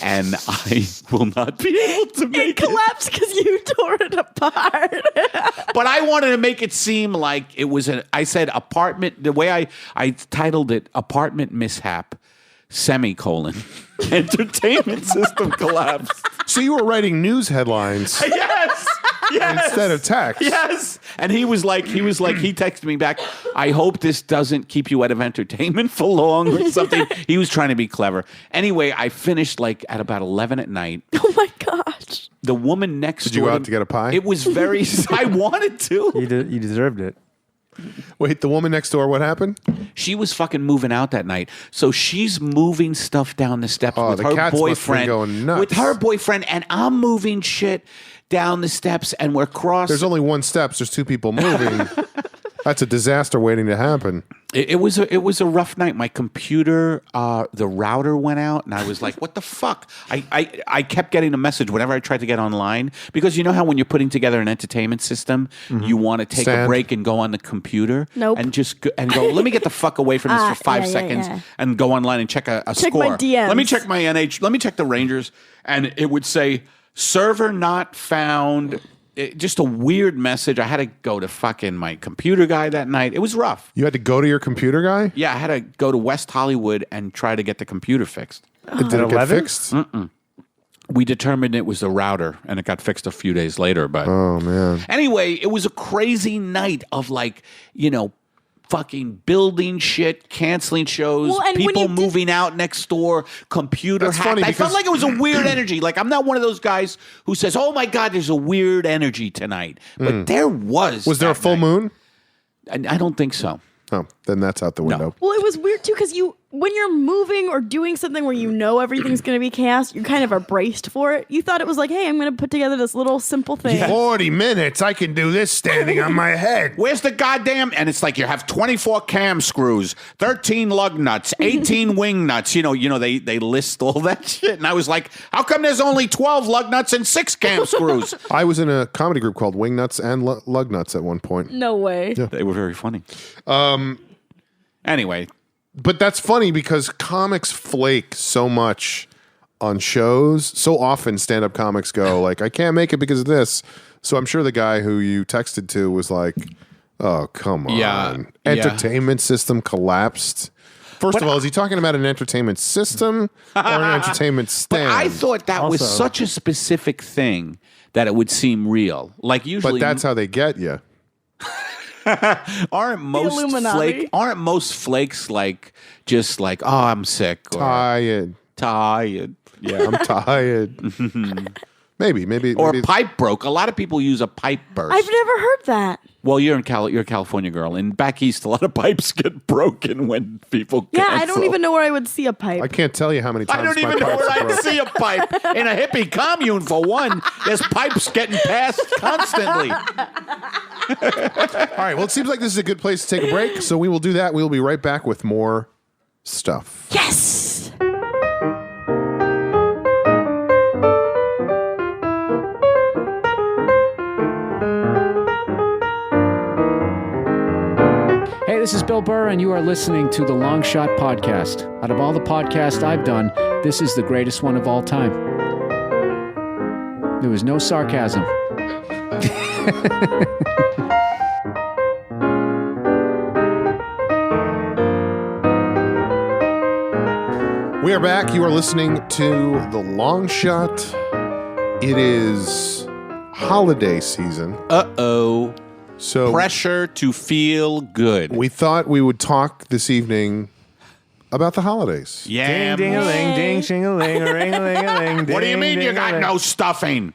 and I will not be able to make It collapsed because you tore it apart. But I wanted to make it seem like it was I said apartment, the way I titled it, apartment mishap, semicolon, entertainment system collapsed. So you were writing news headlines Yes. instead of text. Yes. And he texted me back, I hope this doesn't keep you out of entertainment for long or something. He was trying to be clever. Anyway, I finished like at about 11 at night. Oh my gosh. The woman next Did door. you go out to get a pie? It was very, I wanted to. You deserved it. Wait, the woman next door, what happened? She was fucking moving out that night. So she's moving stuff down the steps with the her cats must have been boyfriend. going nuts. With her boyfriend, and I'm moving shit down the steps, and we're crossing. There's only one steps. There's two people moving. That's a disaster waiting to happen. It was a rough night. My computer, the router went out, and I was like, "What the fuck?" I kept getting a message whenever I tried to get online, because you know how when you're putting together an entertainment system, you want to take a break and go on the computer, Nope. and just go, let me get the fuck away from this for 5 seconds and go online and check a Check score. my DMs. Let me check my Let me check the Rangers, and it would say server not found. Just a weird message. I had to go to fucking my computer guy that night. It was rough. You had to go to your computer guy? Yeah, I had to go to West Hollywood and try to get the computer fixed. Did it get 11? fixed? We determined it was the router, and it got fixed a few days later. But Oh, man. anyway, it was a crazy night of fucking building shit, canceling shows, Well, and when people you did- moving out next door, computer That's hacked. funny I felt because- like it was a weird energy. Like, I'm not one of those guys who says, "Oh my God, there's a weird energy tonight." But there was. Was there a that full night. moon? I don't think so. Oh, then that's out the window. Well, it was weird too because when you're moving or doing something where you know everything's going to be chaos, you kind of are braced for it. You thought it was like, hey, I'm going to put together this little simple thing. 40 minutes. I can do this standing on my head. Where's the goddamn? And it's like you have 24 cam screws, 13 lug nuts, 18 wing nuts. You know, they list all that shit. And I was like, how come there's only 12 lug nuts and 6 cam screws? I was in a comedy group called Wing Nuts and Lug Nuts at one point. No way. Yeah. They were very funny. Anyway. But that's funny because comics flake so much on shows. So often stand-up comics go like, I can't make it because of this. So I'm sure the guy who you texted to was like, oh, come on. Yeah. Entertainment system collapsed. First of all, is he talking about an entertainment system or an entertainment stand? But I thought that was such a specific thing that it would seem real. Like usually, But that's how they get you. aren't most flakes like just like, oh, I'm sick or Tired. Yeah. I'm tired. Maybe. Or a pipe broke. A lot of people use a pipe burst. I've never heard that. Well, you're a California girl, and back east, a lot of pipes get broken when people. Yeah, cancel. I don't even know where I would see a pipe. I can't tell you how many times I don't even know where I'd see a pipe in a hippie commune. For one, there's pipes getting passed constantly. All right, well, it seems like this is a good place to take a break, so we will do that. We will be right back with more stuff. Yes. Hey, this is Bill Burr, and you are listening to the Long Shot Podcast. Out of all the podcasts I've done, this is the greatest one of all time. There was no sarcasm. We are back. You are listening to The Long Shot. It is holiday season. Uh-oh. So Pressure to feel good. we thought we would talk this evening about the holidays. Yeah. Ding, ding-a-ling, ding, shing-a-ling, a ring-a-ling-a-ling. What do you mean you got no stuffing?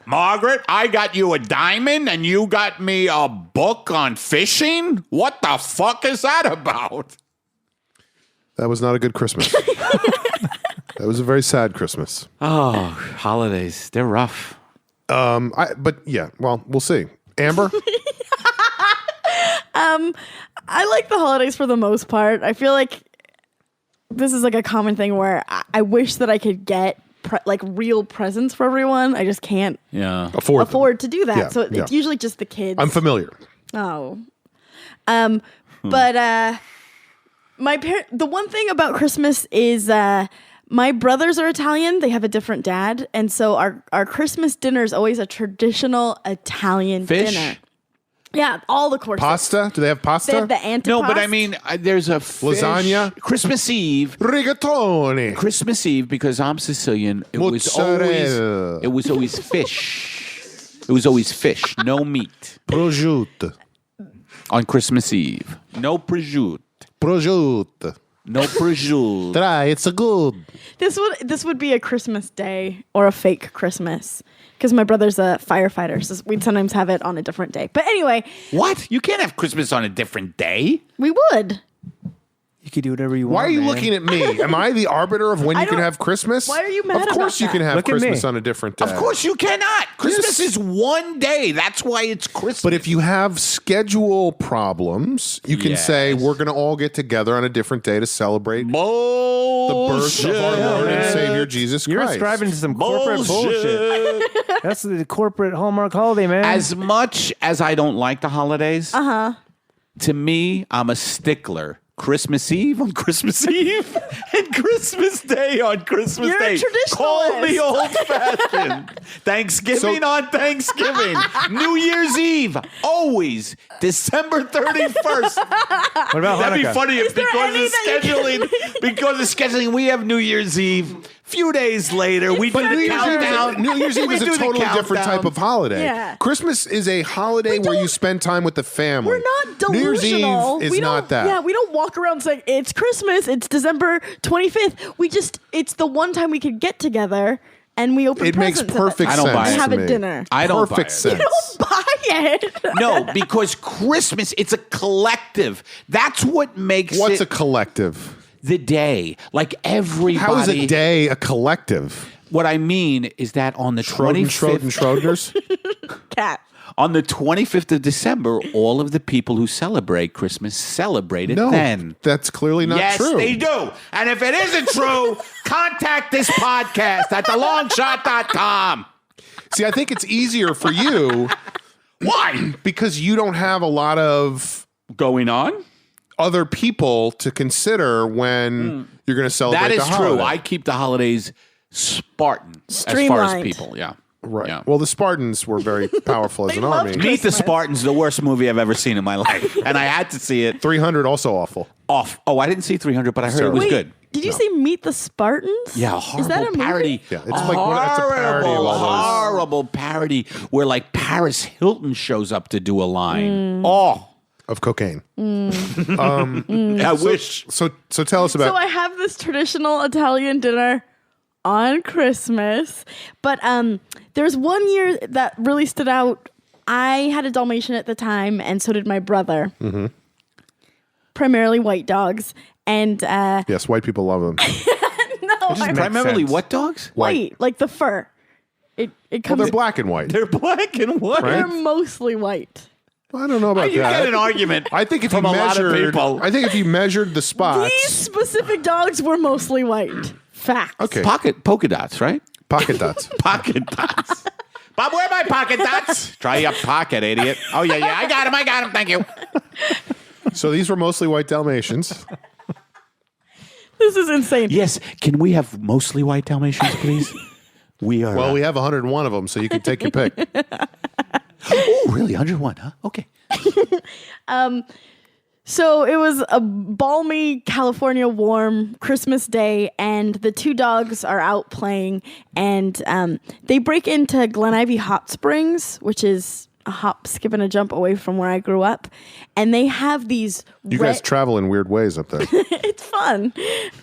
Margaret, I got you a diamond and you got me a book on fishing? What the fuck is that about? That was not a good Christmas. That was a very sad Christmas. Oh, holidays. They're rough. But yeah, well, we'll see. Amber? I like the holidays for the most part. I feel like this is like a common thing where I wish that I could get like real presents for everyone. I just can't Yeah. afford to do that. Yeah, So it's usually just the kids. I'm familiar. Oh. But the one thing about Christmas is my brothers are Italian. They have a different dad. And so our Christmas dinner is always a traditional Italian Fish? dinner. Yeah, all the courses. Pasta? Do they have pasta? They have the antipasto. No, but I mean, there's a fish. Lasagna? Christmas Eve. Rigatoni. Christmas Eve, because I'm Sicilian, it was Mozzarella. always fish. It was always fish, no meat Prosciutto. on Christmas Eve. No prosciutto. Prosciutto. No prosciutto. Try, it's a good. This would be a Christmas day or a fake Christmas because my brother's a firefighter, so we'd sometimes have it on a different day. But anyway, What? You can't have Christmas on a different day. we would. You could do whatever you want. Why are you man. looking at me? Am I the arbiter of when I you can don't- have Christmas? Why are you mad Of course about you can that? have Look at Christmas me. on a different day. Of course you cannot. Christmas Yes. is one day. That's why it's Christmas. But if you have schedule problems, you can say Yes. we're going to all get together on a different day to celebrate the birth Bullshit. of our Lord and Savior Jesus You're Christ. ascribing to some corporate bullshit. That's the corporate Hallmark holiday, man. As much as I don't like the holidays, to me, I'm a stickler. Christmas Eve on Christmas Eve and Christmas Day on Christmas You're a Day. Call me traditionalist. old-fashioned. Thanksgiving on Thanksgiving. New Year's Eve, always December 31st. what about That'd be Hanukkah? funny if there because any of that you scheduling, because of scheduling, we have New Year's Eve. Few days later, we do New the Year's Eve countdown. New Year's Eve We is a do the totally different countdown. type of holiday. Yeah. Christmas is a holiday where you spend time with the family. We're not delusional. New Year's Eve is we don't, not that. Yeah, we don't walk around saying it's Christmas. It's December 25th. It's the one time we could get together and we open It makes presents perfect I don't sense buy it. and have to a me. dinner. I don't Perfect buy it. sense. Don't buy it. No, because Christmas, it's a collective. That's what makes What's it. a collective? the day. Like everybody. How is a day a collective? What I mean is that on the 25th, Schrodinger's? Cat. on the 25th of December, all of the people who celebrate Christmas celebrate it No, then. that's clearly not Yes, true. they do. And if it isn't true, contact this podcast at thelongshot.com. See, I think it's easier for you Why? because you don't have a lot of Going on? other people to consider when you're going to celebrate That is the true. holiday. I keep the holidays Spartan as far as Streamlined. people. Yeah. Right. Yeah. Well, the Spartans were very powerful as They an loved army. Christmas. Meet the Spartans, the worst movie I've ever seen in my life. And I had to see it 300 also awful. off. Oh, I didn't see 300, but I heard it was Wait, good. did you say Meet the Spartans? Yeah, a Is that a horrible movie? parody. Yeah, it's like it's a parody of all those. Horrible parody where like Paris Hilton shows up to do a line. Oh, Of cocaine. I wish. So tell us about. So I have this traditional Italian dinner on Christmas, but there's one year that really stood out. I had a Dalmatian at the time, and so did my brother. Mm-hmm. Primarily white dogs, and Yes, white people love them. no, I'm Primarily sense. what dogs? white, like the fur. It Well, comes. they're black and white. They're black and white. Right? They're mostly white. I don't know about You that. get an argument. I think if from you a lot of measured, people. I think if you measured the spots, These specific dogs were mostly white. Facts. okay, Polka dots, right? pocket dots. Pocket dots. Bob, where are my pocket dots? Try your pocket, idiot. Oh, yeah, I got him. Thank you. So these were mostly white Dalmatians. This is insane. Yes, can we have mostly white Dalmatians, please? We are. Well, we have 101 of them, so you can take your pick. Oh, really? 101, huh? Okay. So it was a balmy California warm Christmas day, and the two dogs are out playing, and they break into Glen Ivy Hot Springs, which is a hop, skip, and a jump away from where I grew up, and they have these. You guys travel in weird ways up there. It's fun.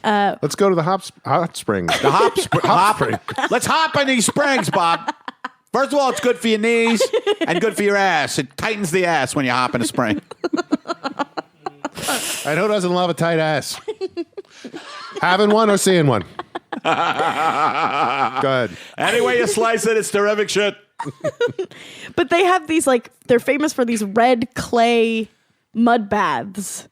Let's go to the hot springs. The hop spring. Let's hop in these springs, Bob. First of all, it's good for your knees and good for your ass. It tightens the ass when you hop in a spring. And who doesn't love a tight ass? Having one or seeing one? Go ahead. Any way you slice it, it's terrific shit. But they have these, like, they're famous for these red clay mud baths.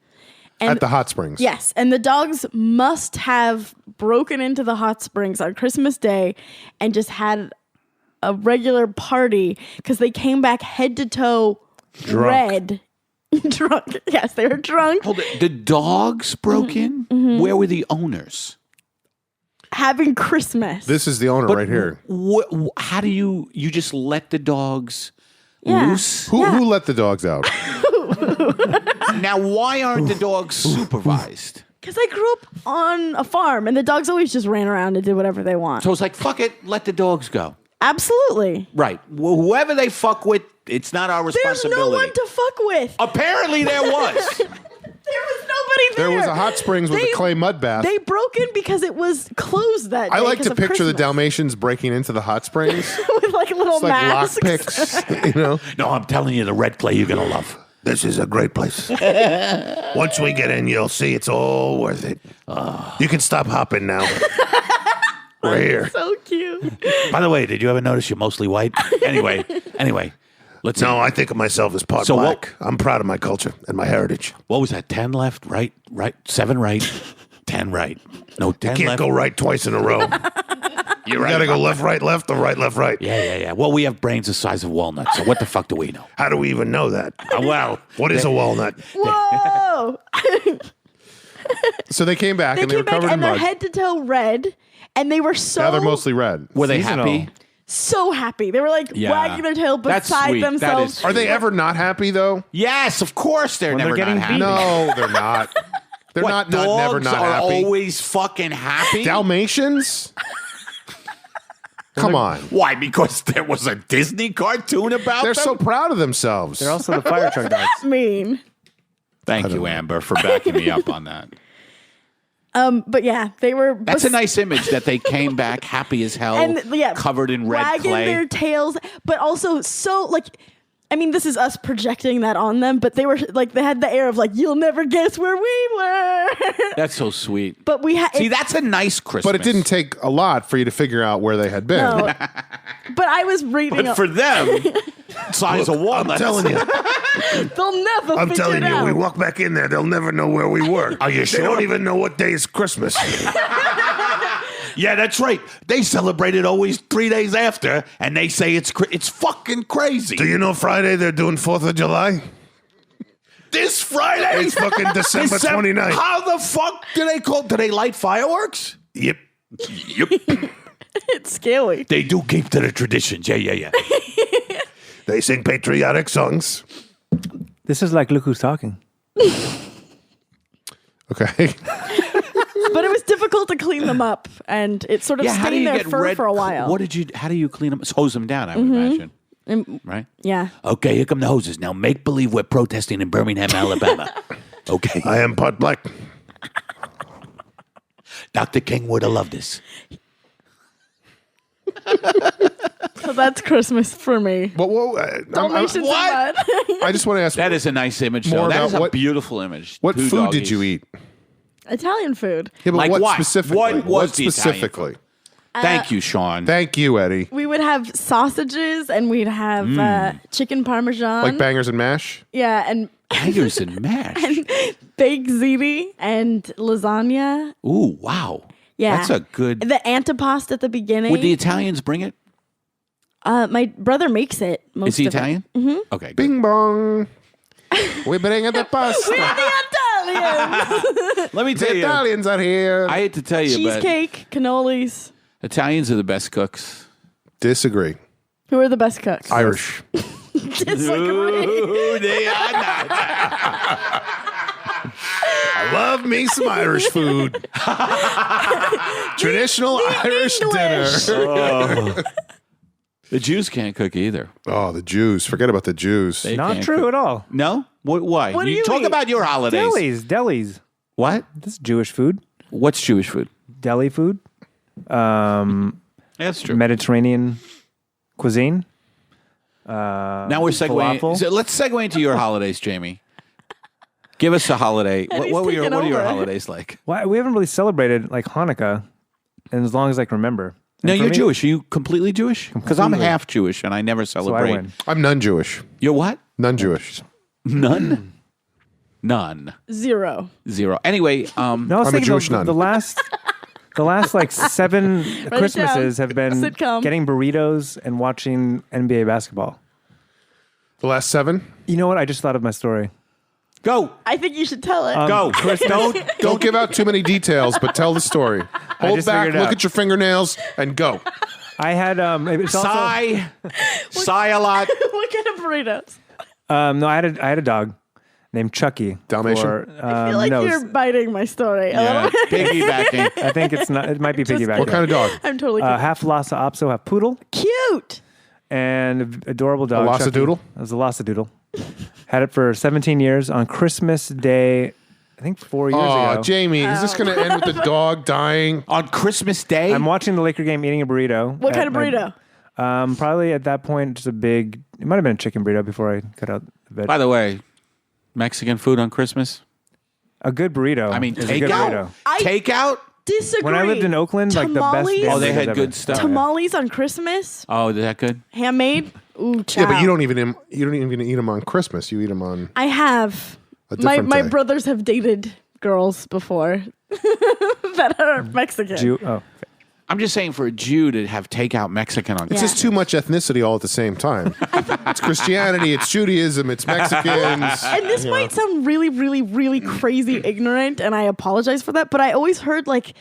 And At the hot springs. yes, and the dogs must have broken into the hot springs on Christmas Day and just had a regular party because they came back head to toe red. Drunk. Yes, they were drunk. Hold it. The dogs broke in? Where were the owners? Having Christmas. This is the owner right here. How do you just let the dogs Yeah. loose? Who let the dogs out? Now, why aren't the dogs supervised? Because I grew up on a farm and the dogs always just ran around and did whatever they want. So it's like, fuck it, let the dogs go. Absolutely. Right. Well, whoever they fuck with, it's not our There's responsibility. no one to fuck with. Apparently there was. There was nobody there. There was a hot springs with a clay mud bath. They broke in because it was closed that day. I like to because of picture the Christmas. Dalmatians breaking into the hot springs. with like little It's like masks. lock picks, you know? No, I'm telling you, the red clay you're going to love. This is a great place. Once we get in, you'll see it's all worth it. You can stop hopping now. We're here. So cute. By the way, did you ever notice you're mostly white? Anyway, let's No, I think of myself as part So black. I'm proud of my culture and my heritage. What was that? 10 left, right, 7 right, 10 right. No, 10 Can't left. go right twice in a row. You're You right. gotta go left, right, left, or right, left, right. Yeah. Well, we have brains the size of walnuts, so what the fuck do we know? How do we even know that? Well, What is a walnut? Whoa. So they came back They and they were came back covered in and they're mud. head to toe red. And they were so Now they're mostly red. were they Seasonal. happy? so happy. They were like Yeah. wagging their tail That's beside sweet. That themselves. is Are they ever not happy though? Yes, of course they're When they're never getting not happy. beaten. No, they're not. They're What, not never dogs not are happy. always fucking happy? Dalmatians? Come on. Why? Because there was a Disney cartoon about They're them? so proud of themselves. They're also the fire truck dogs. mean. Thank you, Amber, for backing me up on that. But yeah, they were. That's a nice image that they came back happy as hell, and yeah, covered in red wagging clay. their tails, but also so like I mean, this is us projecting that on them, but they were like, they had the air of like, you'll never guess where we were. That's so sweet. But we had. See, that's a nice Christmas. But it didn't take a lot for you to figure out where they had been. No. But I was reading. But for them, size of walnuts. I'm telling you. They'll never. I'm figure telling it you, out. we walk back in there, they'll never know where we were. Are you They sure? don't even know what day is Christmas. Yeah, that's right. They celebrate it always 3 days after, and they say it's fucking crazy. Do you know Friday they're doing 4th of July? This Friday? It's fucking December 29th. How the fuck do they light fireworks? Yep. Yep. It's scary. They do keep to the traditions. Yeah. They sing patriotic songs. This is like, look who's talking. Okay. But it was difficult to clean them up, and it sort of stayed in their fur for a while. How do you clean them? Hose them down, I would imagine. Right? Yeah. Okay, here come the hoses. Now make believe we're protesting in Birmingham, Alabama. Okay. I am part black. Dr. King would have loved this. So that's Christmas for me. Dalmatians and what? mud. I just want to ask, That is a nice image, More though. That about is a what- beautiful image. what Two food doggies. did you eat? Italian food. Yeah, but Like what what? specifically? What was the Italian specifically? Thank you, Sean. Thank you, Eddie. We would have sausages, and we'd have chicken parmesan. Like bangers and mash? Yeah, and Bangers and mash. baked ziti and lasagna. Ooh, wow. Yeah. That's a good... The antipasto at the beginning. Would the Italians bring it? My brother makes it. Most Is he of it. Italian? Mm-hmm. Okay, good. Bing bong. We bring the pasta. The Italians. Let me tell The you. Italians are here. I hate to tell you, but Cheesecake, cannolis. Italians are the best cooks. Disagree. Who are the best cooks? Irish. Disagree. Ooh, they are not. I love me some Irish food. Traditional Irish dinner. Oh. The Jews can't cook either. Oh, the Jews. Forget about the Jews. They Not can't true cook. at all. No? Why? What do you talk eat? about your holidays. Delis. What? This is Jewish food. What's Jewish food? Deli food. That's true. Mediterranean cuisine. Now we're segueing. falafel. So let's segue into your holidays, Jamie. Give us a holiday. he's What are taking your over. holidays like? Well, we haven't really celebrated like Hanukkah, and as long as I can remember. No, And for you're me- Jewish. Are you completely Jewish? Because I'm Completely. half Jewish and I never So I celebrate. win. I'm non-Jewish. You're what? Non-Jewish. None. None. 0. Zero. Anyway, No, I was I'm a thinking Jewish the nun. the last like 7 Christmases down. have been Sitcom. getting burritos and watching NBA basketball. The last 7? You know what? I just thought of my story. go. I think you should tell it. Go. Don't give out too many details, but tell the story. Hold just back, figured it look out. at your fingernails, and go. I had it's also Sigh. Sigh a lot. What kind of burritos? no, I had a dog named Chuckie. Dalmatian? I feel like no, you're biting my story. Yeah. Piggybacking. I think it's not. It might be piggybacking. What kind of dog? I'm totally half Lhasa Apso, half poodle, cute. and an adorable dog. Lhasa Chuckie. Doodle? It was a Lhasa Doodle. Had it for 17 years. On Christmas Day, I think 4 years Oh, ago. Jamie, is this going to end with the dog dying? On Christmas Day? I'm watching the Laker game, eating a burrito. What kind of at my- burrito? Probably at that point, just a big. It might have been a chicken burrito before I cut out the bed. By the way, Mexican food on Christmas? A good burrito. I mean, is a good burrito. takeout? Takeout? Disagree. When I lived in Oakland, like the best. Tamales? damn Oh, they burritos had ever. good stuff. Tamales on Christmas, Oh, is that good? handmade. Ooh, Yeah, but chow. you don't even eat them on Christmas. You eat them on I have. a My different day. brothers have dated girls before that are Mexican. Jew. Oh, I'm just saying for a Jew to have takeout Mexican on It's Christmas. just too much ethnicity all at the same time. It's Christianity, it's Judaism, it's Mexicans. And this might sound really, really, really crazy ignorant, and I apologize for that. But I always heard like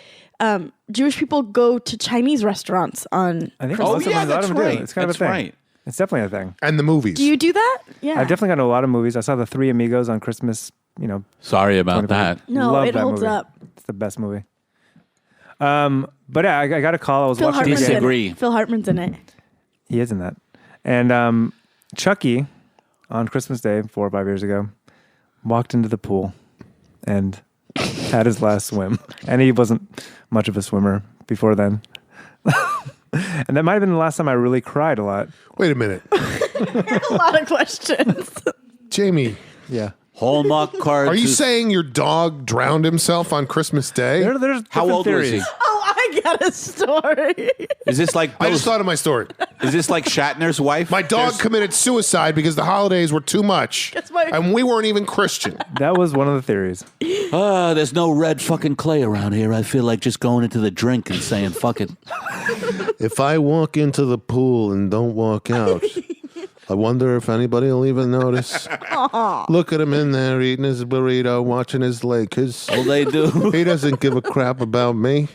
Jewish people go to Chinese restaurants on. I think Oh, most of yeah, them, a lot that's of them right. do. It's kind That's of a thing. right. It's definitely a thing. And the movies. Do you do that? Yeah. I've definitely gone to a lot of movies. I saw the Three Amigos on Christmas. You know, Sorry about 25. that. No, Love it that holds movie. up. It's the best movie. But yeah, I got a call. I was Phil watching Hartman's the game. Disagree. in it. Phil Hartman's in it. He is in that. And Chuckie, on Christmas Day 4 or 5 years ago, walked into the pool and had his last swim. And he wasn't much of a swimmer before then. And that might have been the last time I really cried a lot. Wait a minute. A lot of questions. Jamie, Yeah. Hallmark cards. are you is- saying your dog drowned himself on Christmas Day? There's How different old was theories. he? Oh, I got a story. Is this like I Bill's, just thought of my story. is this like Shatner's wife? My dog There's- committed suicide because the holidays were too much. That's my- And we weren't even Christian. That was one of the theories. There's no red fucking clay around here. I feel like just going into the drink and saying fuck it. If I walk into the pool and don't walk out, I wonder if anybody will even notice. Look at him in there eating his burrito, watching his Lakers. Well, they do. He doesn't give a crap about me.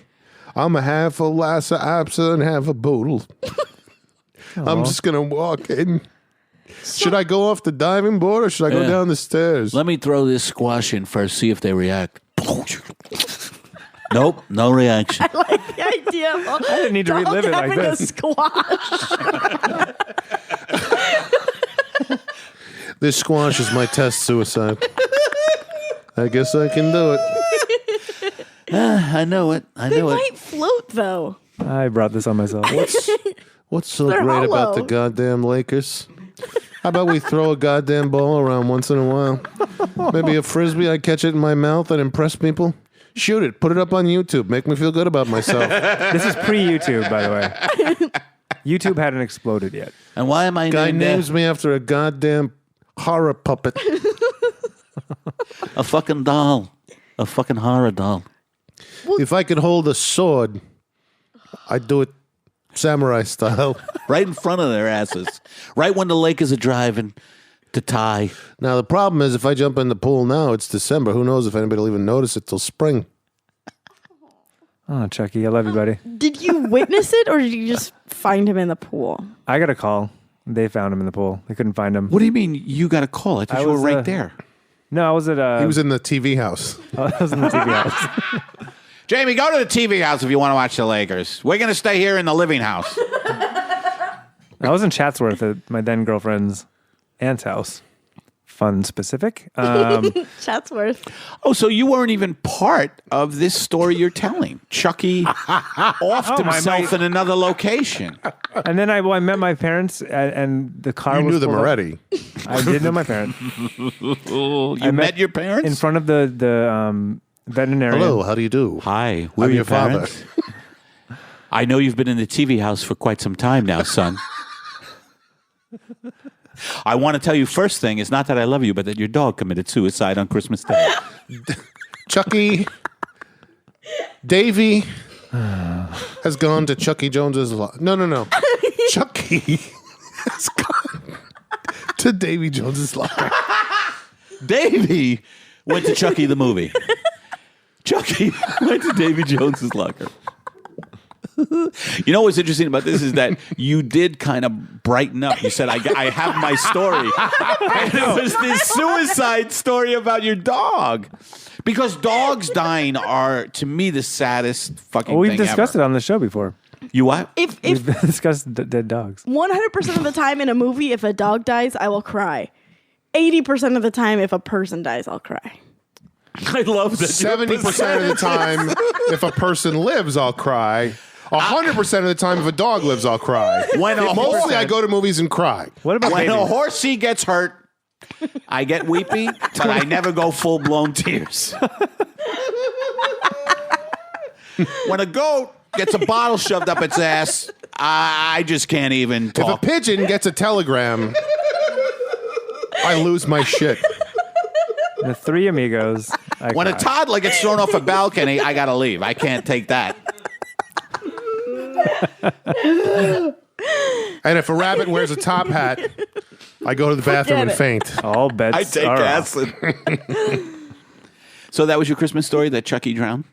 I'm a half a Lhasa Apso and half a Boodle. I'm just going to walk in. Should I go off the diving board or should I go Yeah. down the stairs? Let me throw this squash in first, see if they react. Nope, no reaction. Like the idea of I didn't need to relive it like having a this. squash. This squash is my test suicide. I guess I can do it. I know it. I They know it. might float though. I brought this on myself. What's so They're great about hollow. the goddamn Lakers? How about we throw a goddamn ball around once in a while? Maybe a frisbee, I catch it in my mouth and impress people. Shoot it, put it up on YouTube, make me feel good about myself. This is pre-YouTube, by the way. YouTube hadn't exploded yet. And why am I Guy named names me after a goddamn horror puppet. a fucking doll? A fucking horror doll. If I could hold a sword, I'd do it samurai style. Right in front of their asses. Right when the Lakers are driving to tie. Now, the problem is if I jump in the pool now, it's December. Who knows if anybody will even notice it till spring. Oh, Chucky, I love you, buddy. Did you witness it or did you just find him in the pool? I got a call. They found him in the pool. They couldn't find him. What do you mean you got a call? I thought I you were was, right there. No, I was at. He was in the TV house. I was in the TV house. Jamie, go to the TV house if you want to watch the Lakers. We're going to stay here in the living house. I was in Chatsworth at my then girlfriend's aunt's house. Fun specific. Chatsworth. Oh, so you weren't even part of this story you're telling. Chucky offed himself in another location. And then I met my parents, and the car. You was knew them pulled up. already. I did know my parents You met your parents? in front of the veterinarian. Hello, how do you do? Hi, we're I'm your father. parents. I know you've been in the TV house for quite some time now, son. I want to tell you first thing is not that I love you, but that your dog committed suicide on Christmas Day. Chucky, Davy has gone to Chucky Jones's No. Chucky has gone to Davy Jones's locker. Davy went to Chucky the movie. Chucky went to Davy Jones's locker. You know what's interesting about this is that you did kind of brighten up. You said, I have my story. And it was this suicide story about your dog. Because dogs dying are, to me, the saddest fucking Well, we've thing discussed ever. it on the show before. You what? If We've discussed dead dogs. 100% of the time in a movie, if a dog dies, I will cry. 80% of the time, if a person dies, I'll cry. I love that. 70% of the time, if a person lives, I'll cry. 100% of the time, if a dog lives, I'll cry. Mostly, I go to movies and cry. What about When a babies? horsey gets hurt, I get weepy, but I never go full-blown tears. When a goat gets a bottle shoved up its ass, I just can't even If a talk. pigeon gets a telegram, I lose my shit. The Three Amigos. I When a cried. toddler gets thrown off a balcony, I gotta leave. I can't take that. And if a rabbit wears a top hat, I go to the bathroom and it. faint. All bets I take are off. acid. So that was your Christmas story that Chucky drowned?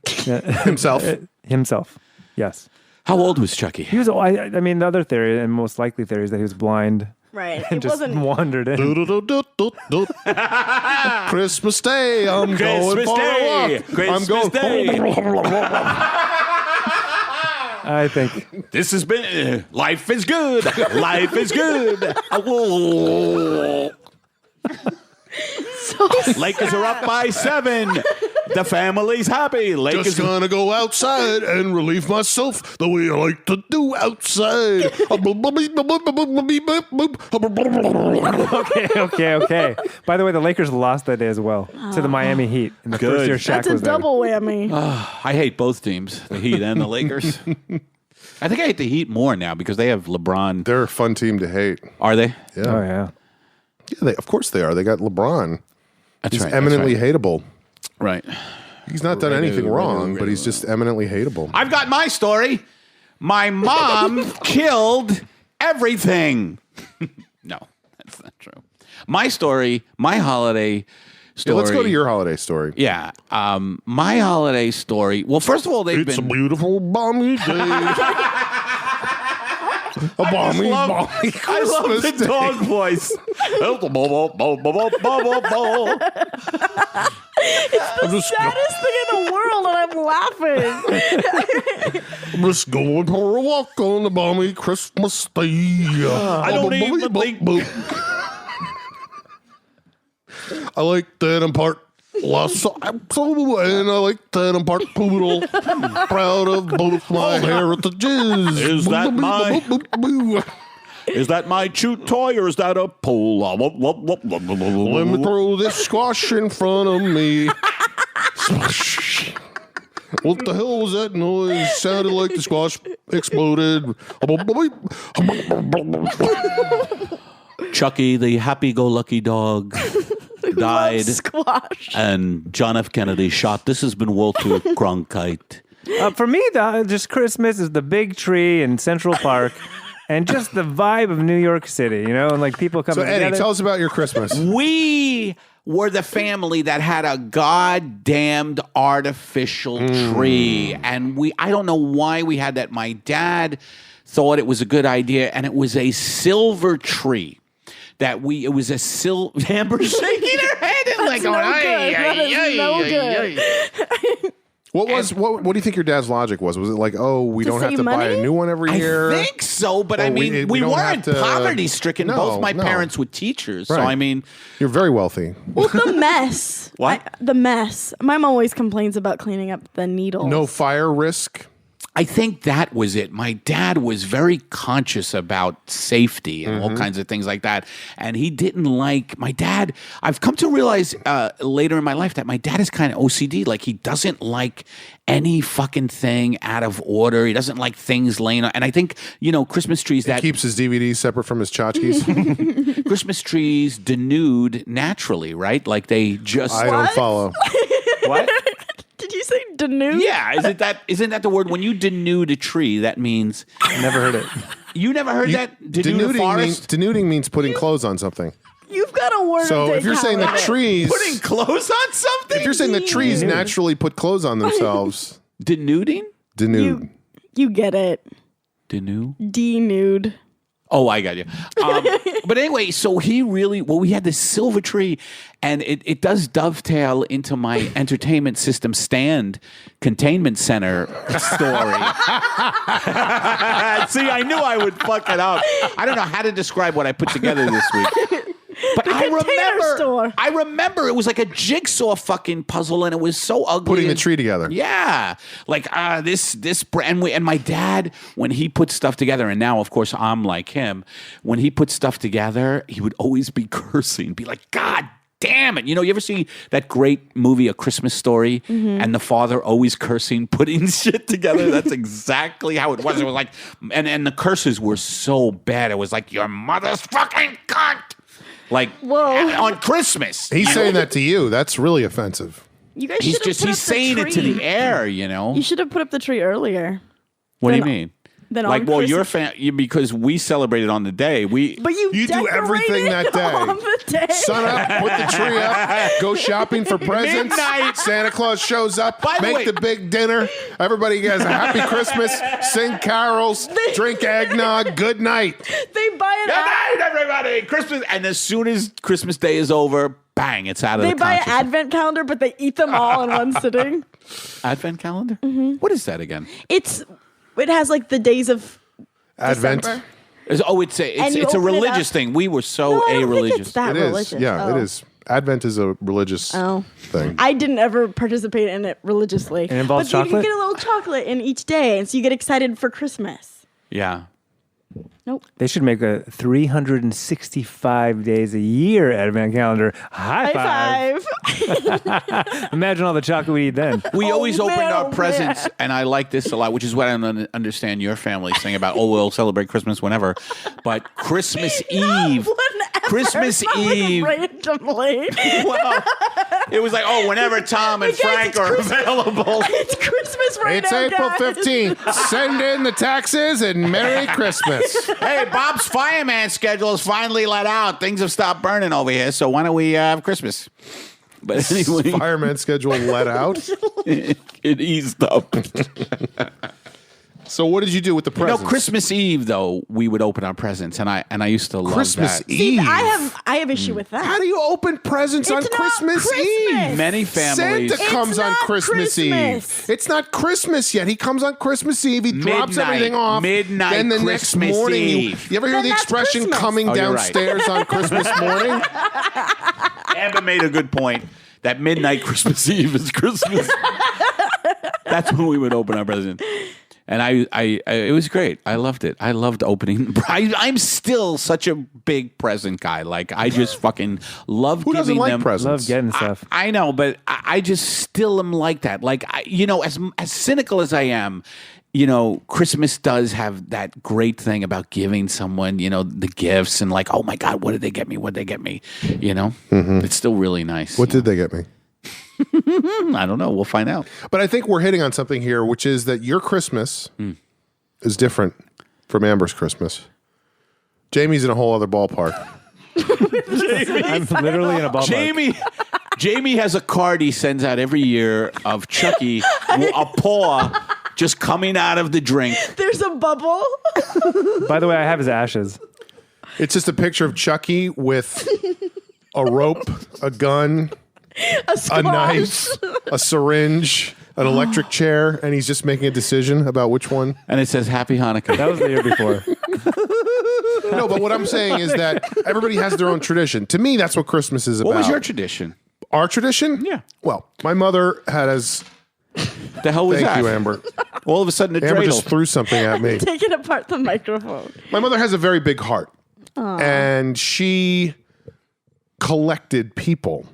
Himself. Himself. Yes. How old was Chucky? He was. I mean, the other theory and most likely theory is that he was blind Right. and It just wasn't. wandered in. Do-do-do-do-do-do. Christmas Day, I'm going for a walk. I'm going. I think This has been life is good. Life is good. So Lakers are up by 7. The family's happy. Lakers Just gonna go outside and relieve myself the way I like to do outside. Okay. By the way, the Lakers lost that day as well to the Miami Heat in the first year Shaq That's a was there. double whammy. I hate both teams, the Heat and the Lakers. I think I hate the Heat more now because they have LeBron. They're a fun team to hate. Are they? Yeah. Oh yeah. Yeah, of course they are. They got LeBron. That's He's right. eminently hateable. Right. He's not done anything wrong, but he's just eminently hateable. I've got my story. My mom killed everything. No, that's not true. My story, my holiday story. Yeah, let's go to your holiday story. Yeah. My holiday story. Well, first of all, they've It's a been. beautiful balmy day. A balmy Christmas I love the day. dog voice. I'm just, Saddest thing in the world, and I'm laughing. I'm just going for a walk on the balmy Christmas day. I don't even think. I like that I'm part Lhasa Apso, and I like that I'm part poodle. Proud of both my heritages. Is that my- Is that my chew toy or is that a pole? Let me throw this squash in front of me. Squash. What the hell was that noise? Sounded like the squash exploded. Chuckie, the happy-go-lucky dog, died, Squash. and John F. Kennedy shot. This has been Walter Cronkite. For me, just Christmas is the big tree in Central Park, and just the vibe of New York City, you know, and like people coming So, Eddie, together. tell us about your Christmas. We were the family that had a goddamned artificial tree. And I don't know why we had that. My dad thought it was a good idea, and it was a silver tree. It was a silver. Amber's shaking her head and like, no going, good. That is no good. What do you think your dad's logic was? Was it like, oh, we To don't have save to buy money? a new one every year? I think so, but I Well, mean, we don't weren't have to- poverty stricken. No, Both my no. parents were teachers, so Right. I mean, You're very wealthy. Well, the mess. What? The mess. My mom always complains about cleaning up the needles. No fire risk. I think that was it. My dad was very conscious about safety and all kinds of things like that. And he didn't like my dad. I've come to realize later in my life that my dad is kind of OCD. Like he doesn't like any fucking thing out of order. He doesn't like things laying on. And I think, Christmas trees He keeps his DVDs separate from his tchotchkes. Christmas trees denude naturally, right? Like they just. I don't follow. What? Did you say denude? Yeah, isn't that the word? When you denude a tree, that means Never heard it. you never heard that denude a forest. Denuding means putting clothes on something. You've got a word. So to if you're take saying the out of it. trees, Putting clothes on something. if you're saying the trees naturally put clothes on themselves, denuding, denude. You get it. denude. Denude. Oh, I got you. But anyway, so we had this silver tree, and it does dovetail into my entertainment system stand containment center story. See, I knew I would fuck it up. I don't know how to describe what I put together this week. But I remember it was like a jigsaw fucking puzzle, and it was so ugly. Putting the tree together. Yeah, like this brand. And my dad, when he put stuff together, and now of course I'm like him. When he put stuff together, he would always be cursing, be like, "God damn it!" You ever see that great movie, A Christmas Story, and the father always cursing, putting shit together? That's exactly how it was. It was like, and the curses were so bad. It was like, "Your mother's fucking cunt." Like, on Christmas. He's saying that to you. That's really offensive. You guys He's should have put he's up saying the it to tree. the air, You should have put up the tree earlier. What do you Then- mean? Then Like, on well, Christmas- you're because we celebrated on the day. But you do everything decorated that day. on the day. Sun up, put the tree up, go shopping for presents. Midnight. Santa Claus shows up, By the way- make the big dinner. Everybody has a happy Christmas, sing carols, drink eggnog. Good night. They buy Good an night, everybody. Christmas, and as soon as Christmas Day is over, bang, it's out of they the buy an consciousness. advent calendar, but they eat them all in one sitting. Advent calendar. What is that again? It has like the days of Advent. December. It's And you a open it religious up. thing. We were so No, I don't think a-religious. it's that It is. religious. Yeah, Oh. it is. Advent is a religious thing. I didn't ever participate in it religiously. It involves but chocolate? you get a little chocolate in each day, and so you get excited for Christmas. Yeah. Nope. They should make a 365 days a year advent calendar. High five. Imagine all the chocolate we eat then. We always opened our man. presents, and I like this a lot, which is what I don't understand your family's thing about, we'll celebrate Christmas whenever. But Christmas Eve. Christmas Eve. Randomly. Well, it was like, whenever Tom and Guys, Frank it's are Christmas. available. It's Christmas right It's now, April guys. 15th. Send in the taxes and Merry Christmas. Hey, Bob's fireman schedule is finally let out. Things have stopped burning over here, so why don't we have Christmas? But anyway, Fireman schedule let out. it eased up. So what did you do with the presents? Christmas Eve though, we would open our presents, and I used to love Christmas that. Eve. I have issue with that. How do you open presents on It's not Christmas Christmas. Eve? Many families. Santa comes on not Christmas Christmas. Eve. It's not Christmas yet. He comes on Christmas Eve. He drops Midnight. everything off. Midnight Then the Christmas next morning, Eve. you ever hear Then the that's expression Christmas. coming Oh, you're right. downstairs on Christmas morning? Amber made a good point. That midnight Christmas Eve is Christmas. That's when we would open our presents. And I it was great. I loved it. I loved opening. I'm still such a big present guy. Like, I just fucking love Who doesn't giving like them. presents? Love getting stuff. I know, but I just still am like that. Like, as cynical as I am, Christmas does have that great thing about giving someone, the gifts and like, oh my God, what did they get me? What did they get me? It's still really nice. What did they get me? I don't know. We'll find out. But I think we're hitting on something here, which is that your Christmas is different from Amber's Christmas. Jamie's in a whole other ballpark. I'm literally in a ballpark. Jamie has a card he sends out every year of Chuckie, a paw just coming out of the drink. There's a bubble. By the way, I have his ashes. It's just a picture of Chuckie with a rope, a gun, A squash. a knife, a syringe, an electric chair, and he's just making a decision about which one. And it says Happy Hanukkah. That was the year before. No, but what I'm saying is that everybody has their own tradition. To me, that's what Christmas is about. What was your tradition? Our tradition? Yeah. Well, my mother had as... The hell was Thank that? you, Amber. All of a sudden, a Amber dreidel. just threw something at me. Taking apart the microphone. My mother has a very big heart. And she collected people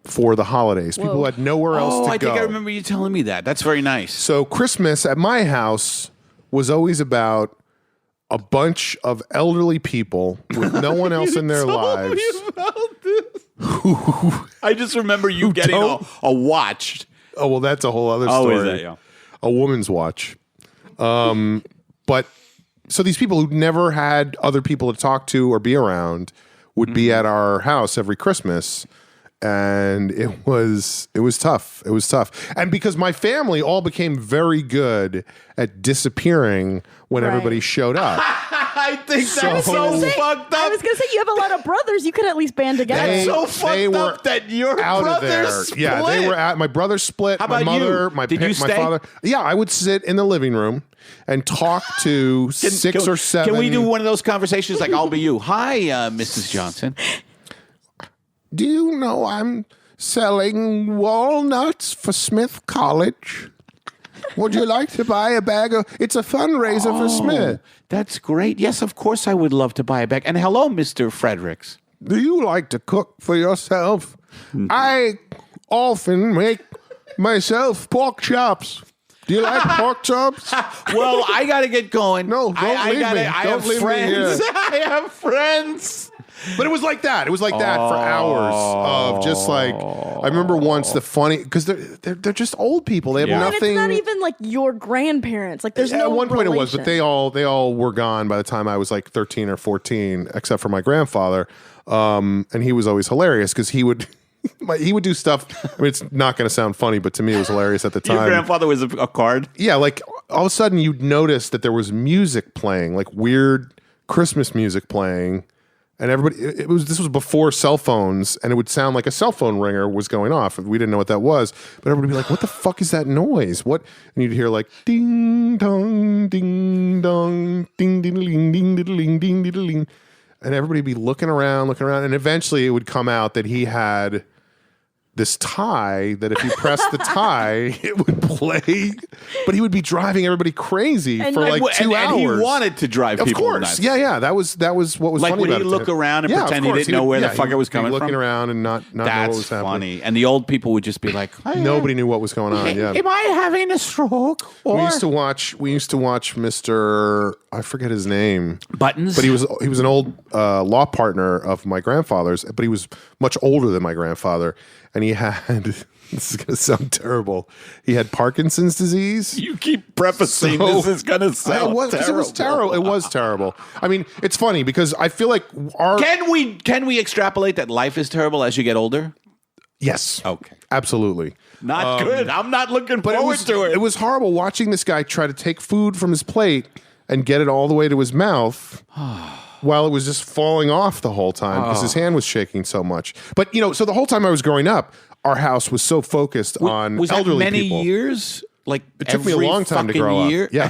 for the holidays. People who had nowhere else to I go. think I remember you telling me that. That's very nice. So Christmas at my house was always about a bunch of elderly people with no one else in their lives. I just remember you getting a watch. Oh, well, that's a whole other story. is that? Yeah. A woman's watch. But so these people who never had other people to talk to or be around would be at our house every Christmas. And it was tough. It was tough. And because my family all became very good at disappearing when everybody showed up. I think that's So- so fucked I up. was gonna say you have a lot of brothers. You could at least band together. They- That's so they fucked were up that your out of there. brothers split. Yeah, they were out. My brother split. How My about you? mother, my Did you my stay? father. Yeah, I would sit in the living room and talk to six or seven. Can we do one of those conversations like, I'll be you? Hi, Mrs. Johnson. Do you know I'm selling walnuts for Smith College? Would you like to buy a bag of... It's a fundraiser for Smith. That's great. Yes, of course I would love to buy a bag. And hello, Mr. Fredericks. Do you like to cook for yourself? I often make myself pork chops. Do you like pork chops? Well, I got to get going. No, don't leave me. I Don't have leave me friends. here. I have friends. But it was like that. It was like that for hours of just like... I remember once the funny... Because they're just old people. They have Yeah. And nothing... it's not even like your grandparents. Like there's no At one point it was, but relation. they all were gone by the time I was like 13 or 14, except for my grandfather. And he was always hilarious because he would do stuff. I mean, it's not going to sound funny, but to me it was hilarious at the time. Your grandfather was a card? Yeah, like all of a sudden you'd notice that there was music playing, like weird Christmas music playing. And everybody, this was before cell phones, and it would sound like a cell phone ringer was going off. We didn't know what that was, but everybody would be like, "What the fuck is that noise? What?" And you'd hear like ding dong, ding dong, ding ding ding ding ding ding ding. and everybody would be looking around, and eventually it would come out that he had this tie that if you press the tie, it would play, but he would be driving everybody crazy for like 2 hours. And he wanted to drive people Of course. nuts. Yeah. That was what was like funny would about he it. look around and pretend he didn't know where the fucker was coming looking from? around and not know what was happening. Funny. And the old people would just be like, Nobody knew what was going on. Yeah. am I having a stroke? Or We used to watch Mr. I forget his name. Buttons? But he was an old law partner of my grandfather's, but he was much older than my grandfather. And he had, this is going to sound terrible, he had Parkinson's disease. You keep prefacing this is going to sound terrible. It was terrible. It was terrible. I mean, it's funny because I feel like Can we extrapolate that life is terrible as you get older? Yes. Okay. Absolutely. Not good. I'm not looking forward to it. It was horrible watching this guy try to take food from his plate and get it all the way to his mouth while it was just falling off the whole time because his hand was shaking so much. But, so the whole time I was growing up, our house was so focused on was elderly that many people. years? Like It took me a long time to grow year? up. Yeah.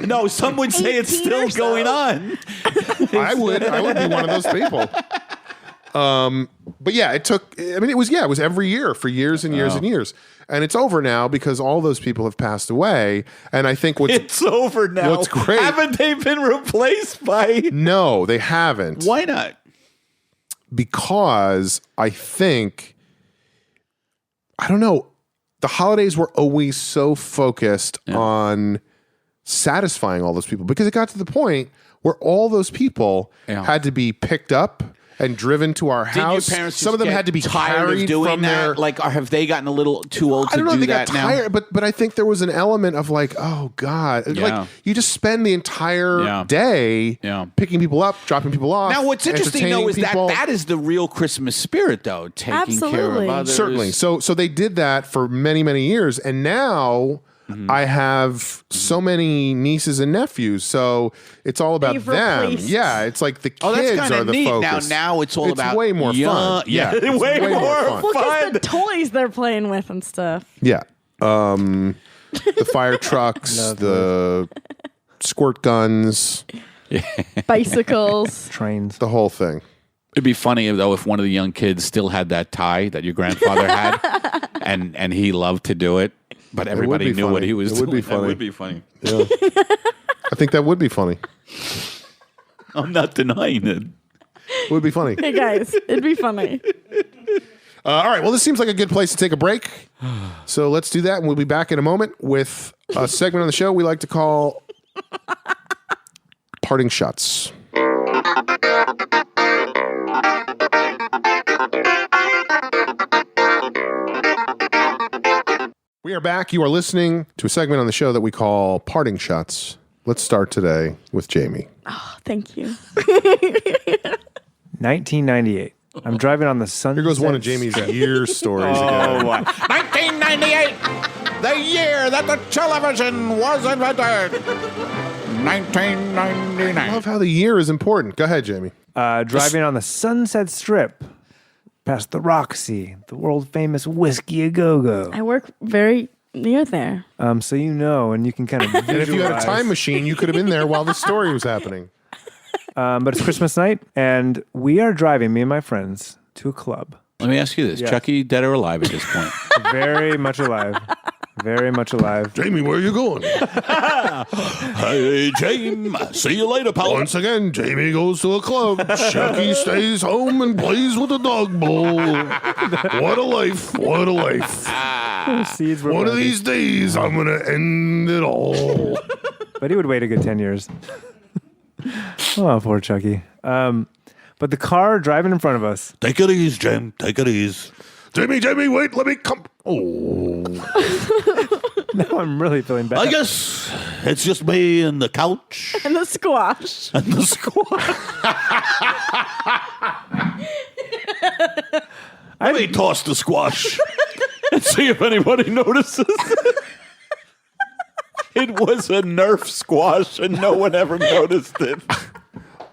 No, some would say it's 18 still or so. going on. I would be one of those people. But yeah, it was every year for years and years and years. And it's over now because all those people have passed away. And I think It's over now. What's great- Haven't they been replaced by... No, they haven't. Why not? Because I think, I don't know, the holidays were always so focused on satisfying all those people because it got to the point where all those people had to be picked up and driven to our house. Did your parents Some of them had to be tired carried of doing from that? their... Like, or have they gotten a little too old I don't know to if do they got that now? tired, but I think there was an element of like, oh God, Yeah. like you just spend the entire day picking people up, dropping people off. Now, what's interesting though is entertaining people. that is the real Christmas spirit, though. Taking care Absolutely. of others. Certainly. So they did that for many, many years. And now I have so many nieces and nephews. So it's all about They've them. replaced- Yeah. It's like the Oh, that's kids kind are of the neat. focus. Now it's all about way more fun. Yeah, It's way more Well, because fun. the toys they're playing with and stuff. Yeah. The fire trucks, the squirt guns, Bicycles. Trains. the whole thing. It'd be funny though if one of the young kids still had that tie that your grandfather had, and he loved to do it, but everybody be knew what funny. he was It doing. would be That funny. would be funny. Yeah. I think that would be funny. I'm not denying it. It would be funny. Hey guys, it'd be funny. All right. Well, this seems like a good place to take a break. So let's do that. And we'll be back in a moment with a segment on the show we like to call Parting Shots. We are back. You are listening to a segment on the show that we call Parting Shots. Let's start today with Jamie. Thank you. 1998. I'm driving on the Sunset. Here goes one of Jamie's year stories again. 1998, the year that the television was invented. 1999. I love how the year is important. Go ahead, Jamie. Driving on the Sunset Strip, past the Roxy, the world famous Whiskey A Go Go. I work very near there. So you know, and you can kind of And if you had a visualize. time machine, you could have been there while the story was happening. But it's Christmas night, and we are driving, me and my friends, to a club. Let me ask you this: Yes. Chuckie, dead or alive at this point? Very much alive. Very much alive. Jamie, where are you going? Hey, James. See you later, pal. Once again, Jamie goes to a club. Chuckie stays home and plays with the dog bowl. What a life. What a life. Seeds were One of planted. these days, I'm going to end it all. But he would wait a good 10 years. Oh, poor Chucky. But the car driving in front of us. Take it easy, Jim. Take it easy. Jamie, wait, let me come. Oh. Now I'm really feeling bad. I guess it's just me and the couch And the squash. and the squad. Let me toss the squash and see if anybody notices. It was a Nerf squash, and no one ever noticed it.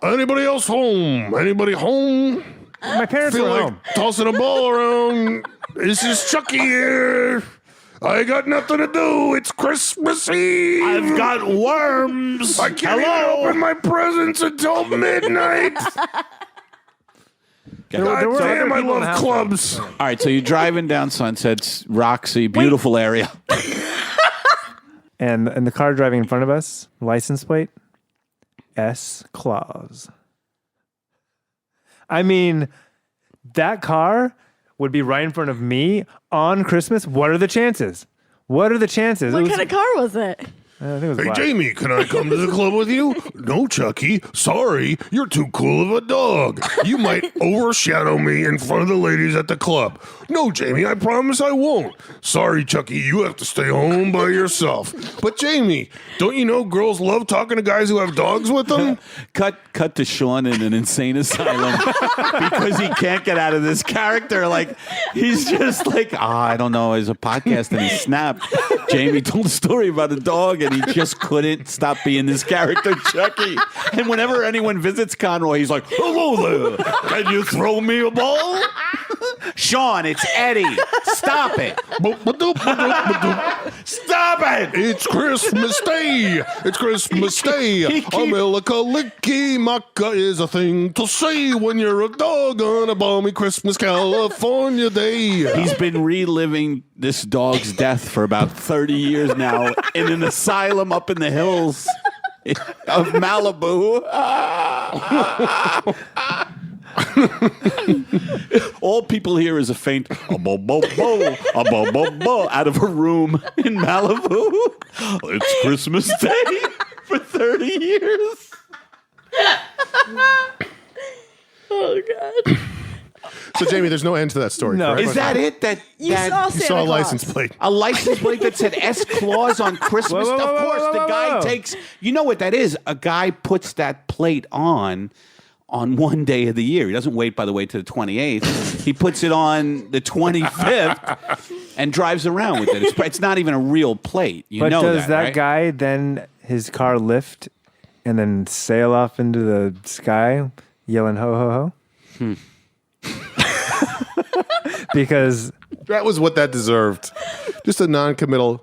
Anybody else home? Anybody home? My parents Feel were like home. tossing a ball around. This is Chuckie here. I got nothing to do. It's Christmas Eve. I've got worms. I can't even open my presents until midnight. God there were other damn, I people in the love house. clubs. All right, so you're driving down Sunset, Roxy, beautiful area. And the car driving in front of us, license plate, S. Claus. I mean, that car would be right in front of me on Christmas. What are the chances? What are the chances? What kind of car was it? I think it was Hey, black. Jamie, can I come to the club with you? No, Chucky. Sorry, you're too cool of a dog. You might overshadow me in front of the ladies at the club. No, Jamie, I promise I won't. Sorry, Chucky, you have to stay home by yourself. But, Jamie, don't you know girls love talking to guys who have dogs with them? Cut to Sean in an insane asylum because he can't get out of this character. Like, he's just like, I don't know, there's a podcast and he snapped. Jamie told a story about a dog and he just couldn't stop being this character, Chucky. And whenever anyone visits Conroy, he's like, hello there, can you throw me a ball? Sean, it's Eddie. Stop it. Stop it. It's Christmas Day. It's Christmas Day. America licky maka is a thing to say when you're a dog on a balmy Christmas California day. He's been reliving this dog's death for about 30 years now in an asylum up in the hills of Malibu. All people hear is a faint a-bo-bo-bo out of a room in Malibu. It's Christmas Day for 30 years. Oh, God. So, Jamie, there's no end to that story. No. correct? Is that it? You saw Santa You saw a Claus. license plate. A license plate that said S. Claus on Christmas? Whoa, whoa, Of whoa, course, whoa, the whoa, guy whoa. takes... You know what that is? A guy puts that plate on one day of the year. He doesn't wait, by the way, to the 28th. He puts it on the 25th and drives around with it. It's not even a real plate. You But know does that right? guy then his car lift and then sail off into the sky yelling ho ho ho? Because That was what that deserved. Just a non-committal.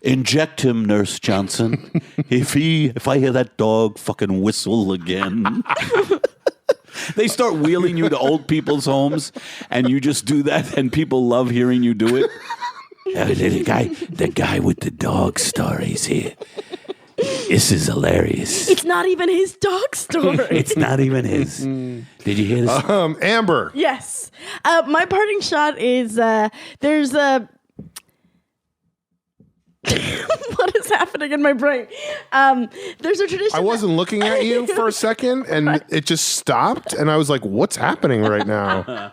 Inject him, Nurse Johnson. If I hear that dog fucking whistle again. They start wheeling you to old people's homes, and you just do that, and people love hearing you do it. The guy with the dog stories here. This is hilarious. It's not even his dog story. It's not even his. Did you hear this? Amber. Yes. My parting shot is there's a. What is happening in my brain? There's a tradition. I wasn't looking at you for a second, and it just stopped, and I was like, "What's happening right now?"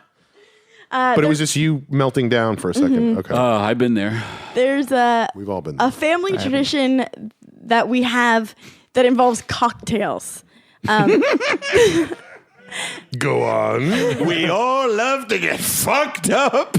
But it was just you melting down for a second. Okay, I've been there. There's we've all been there. a family tradition that we have that involves cocktails. Go on. We all love to get fucked up.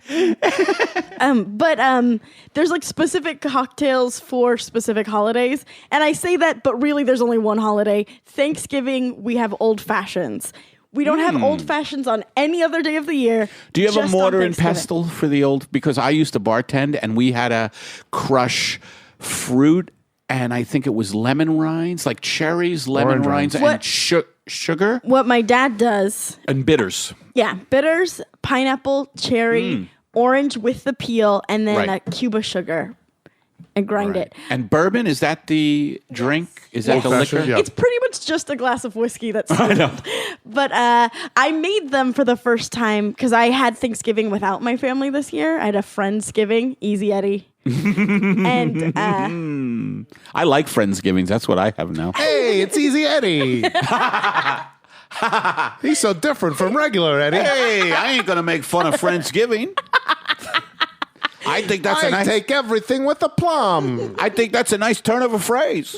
But there's like specific cocktails for specific holidays. And I say that, but really there's only one holiday. Thanksgiving, we have old fashions. We don't have old fashions on any other day of the year. Do you have a just on mortar and Thanksgiving. pestle for the old? Because I used to bartend, and we had to crush fruit, and I think it was lemon rinds, like cherries, lemon Orange rinds, rinds. and sugar What my dad does, and bitters. yeah, bitters, pineapple, cherry, orange with the peel, and then Right. a cube of sugar. And grind it. And bourbon, is that the drink? Is that the Old-fashioned, liquor? yeah. It's pretty much just a glass of whiskey that's I know. But I made them for the first time because I had Thanksgiving without my family this year. I had a Friendsgiving, Easy Eddie. And I like Friendsgivings. That's what I have now. Hey, it's Easy Eddie. He's so different from regular Eddie. Hey, I ain't going to make fun of Friendsgiving. I think that's a I nice. take everything with a plum. I think that's a nice turn of a phrase.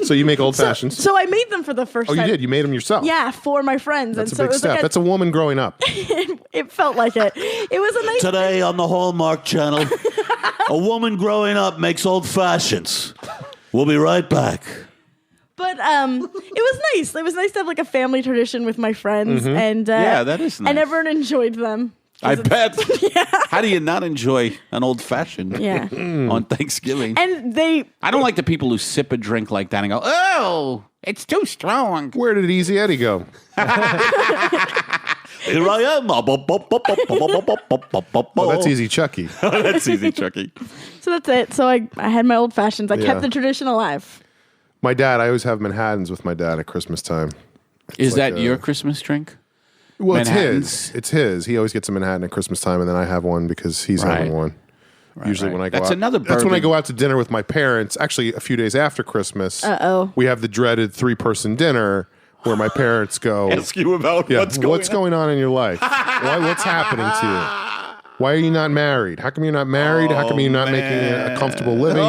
So you make old fashions. so I made them for the first Oh, you time. did. You made them yourself. Yeah, for my friends. That's and a so big it was step. like That's a woman growing up. it felt like it. It was a nice Today on the Hallmark Channel, a woman growing up makes old fashions. We'll be right back. But it was nice. It was nice to have like a family tradition with my friends, and Yeah, that is nice. And everyone enjoyed them. I bet. How do you not enjoy an old fashioned Yeah. on Thanksgiving? And I don't like the people who sip a drink like that and go, oh, it's too strong. Where did Easy Eddie go? Here I am. Oh, that's Easy Chuckie. That's easy, Chuckie. so that's it. So I had my old fashions. I Yeah. kept the tradition alive. My dad, I always have Manhattans with my dad at Christmas time. Is like that your Christmas drink? Well, it's Manhattans? his. It's his. He always gets a Manhattan at Christmas time, and then I have one because he's Right. having one. Usually right. when I go That's out. another That's when I bourbon. go out to dinner with my parents. Actually, a few days after Christmas, We have the dreaded 3-person dinner where my parents go, Ask you about what's going on in your life? What's happening to you? Why are you not married? How come you're not married? How come you're not making a comfortable living?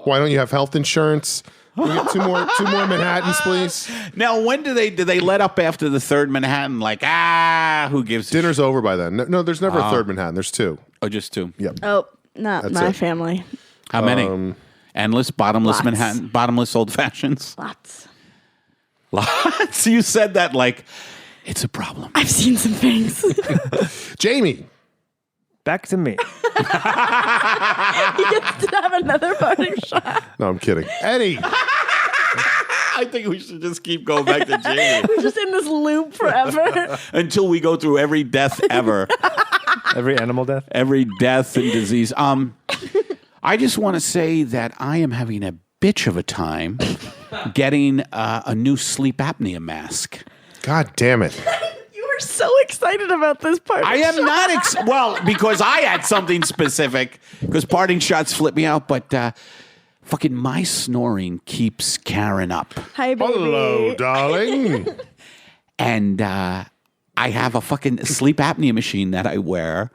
Why don't you have health insurance? Can we get two more Manhattans, please? Now, when do they let up after the third Manhattan? Like, who gives a Dinner's over by then. No, there's never a third Manhattan. There's 2. Oh, just 2. Yep. Oh, not That's my it. family. How many? Endless, bottomless Lots. Manhattan, bottomless old fashions. Lots. Lots. You said that like it's a problem. I've seen some things. Jamie. Back to me. He gets to have another parting shot. No, I'm kidding. Eddie. I think we should just keep going back to Jamie We're just in this loop forever. until we go through every death ever, Every animal death. every death and disease. I just want to say that I am having a bitch of a time getting a new sleep apnea mask. God damn it. You were so excited about this part. I am not well because I had something specific because parting shots flip me out, but fucking my snoring keeps carrying up, Hi, baby. Hello, darling. and I have a fucking sleep apnea machine that I wear.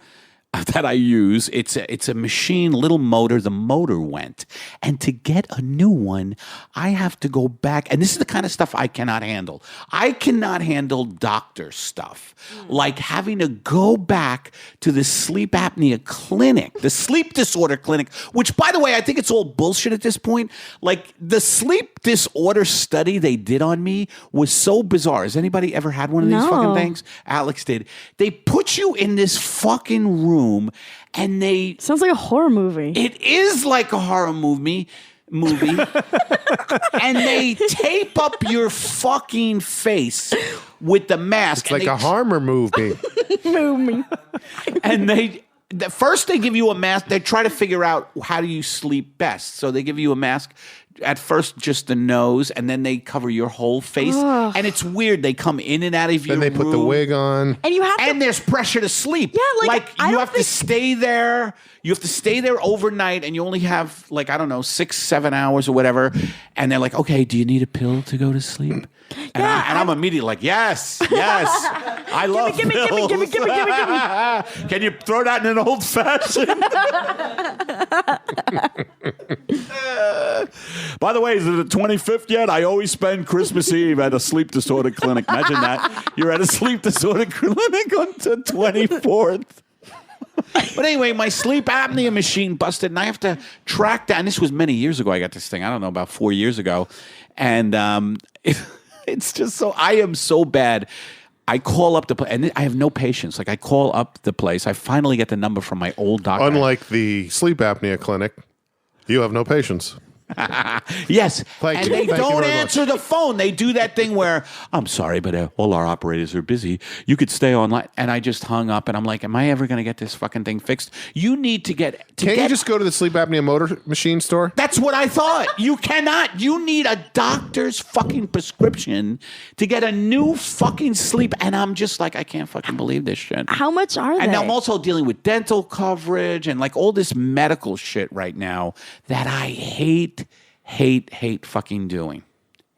That I use. It's a machine, little motor. The motor went. And to get a new one, I have to go back. And this is the kind of stuff I cannot handle. I cannot handle doctor stuff. Like having to go back to the sleep apnea clinic, the sleep disorder clinic, which, by the way, I think it's all bullshit at this point. Like the sleep disorder study they did on me was so bizarre. Has anybody ever had one of these No. fucking things? Alex did. They put you in this fucking room and Sounds like a horror movie. it is like a horror movie and they tape up your fucking face with the mask. It's like a Harmer movie. Movie. And first they give you a mask. They try to figure out how do you sleep best. So they give you a mask at first, just the nose, and then they cover your whole face. And it's weird. They come in and out of your Then they put the room. wig on. And you have to. And there's pressure to sleep. Yeah, like, I you don't have to think- stay there. You have to stay there overnight, and you only have like I don't know 6-7 hours or whatever. And they're like, "Okay, do you need a pill to go to sleep?" And, I'm immediately like, "Yes, I love gimme, pills. gimme. Can you throw that in an old fashioned?" By the way, is it the 25th yet? I always spend Christmas Eve at a sleep disorder clinic. Imagine that. You're at a sleep disorder clinic on the 24th. But anyway, my sleep apnea machine busted, and I have to track down. This was many years ago. I got this thing. I don't know, about 4 years ago. And it's just so, I am so bad. I call up the place, and I have no patience. Like, I call up the place. I finally get the number from my old doctor. Unlike the sleep apnea clinic, you have no patience. Yes, Thank and you. they Thank you don't very answer the phone. They do that thing where, I'm sorry, but all our operators are busy. You could stay online. And I just hung up, and I'm like, am I ever going to get this fucking thing fixed? You need to get... Can't you just go to the sleep apnea motor machine store? That's what I thought. You cannot. You need a doctor's fucking prescription to get a new fucking sleep. And I'm just like, I can't fucking believe this shit. How much are they? And I'm also dealing with dental coverage and like all this medical shit right now that I hate fucking doing.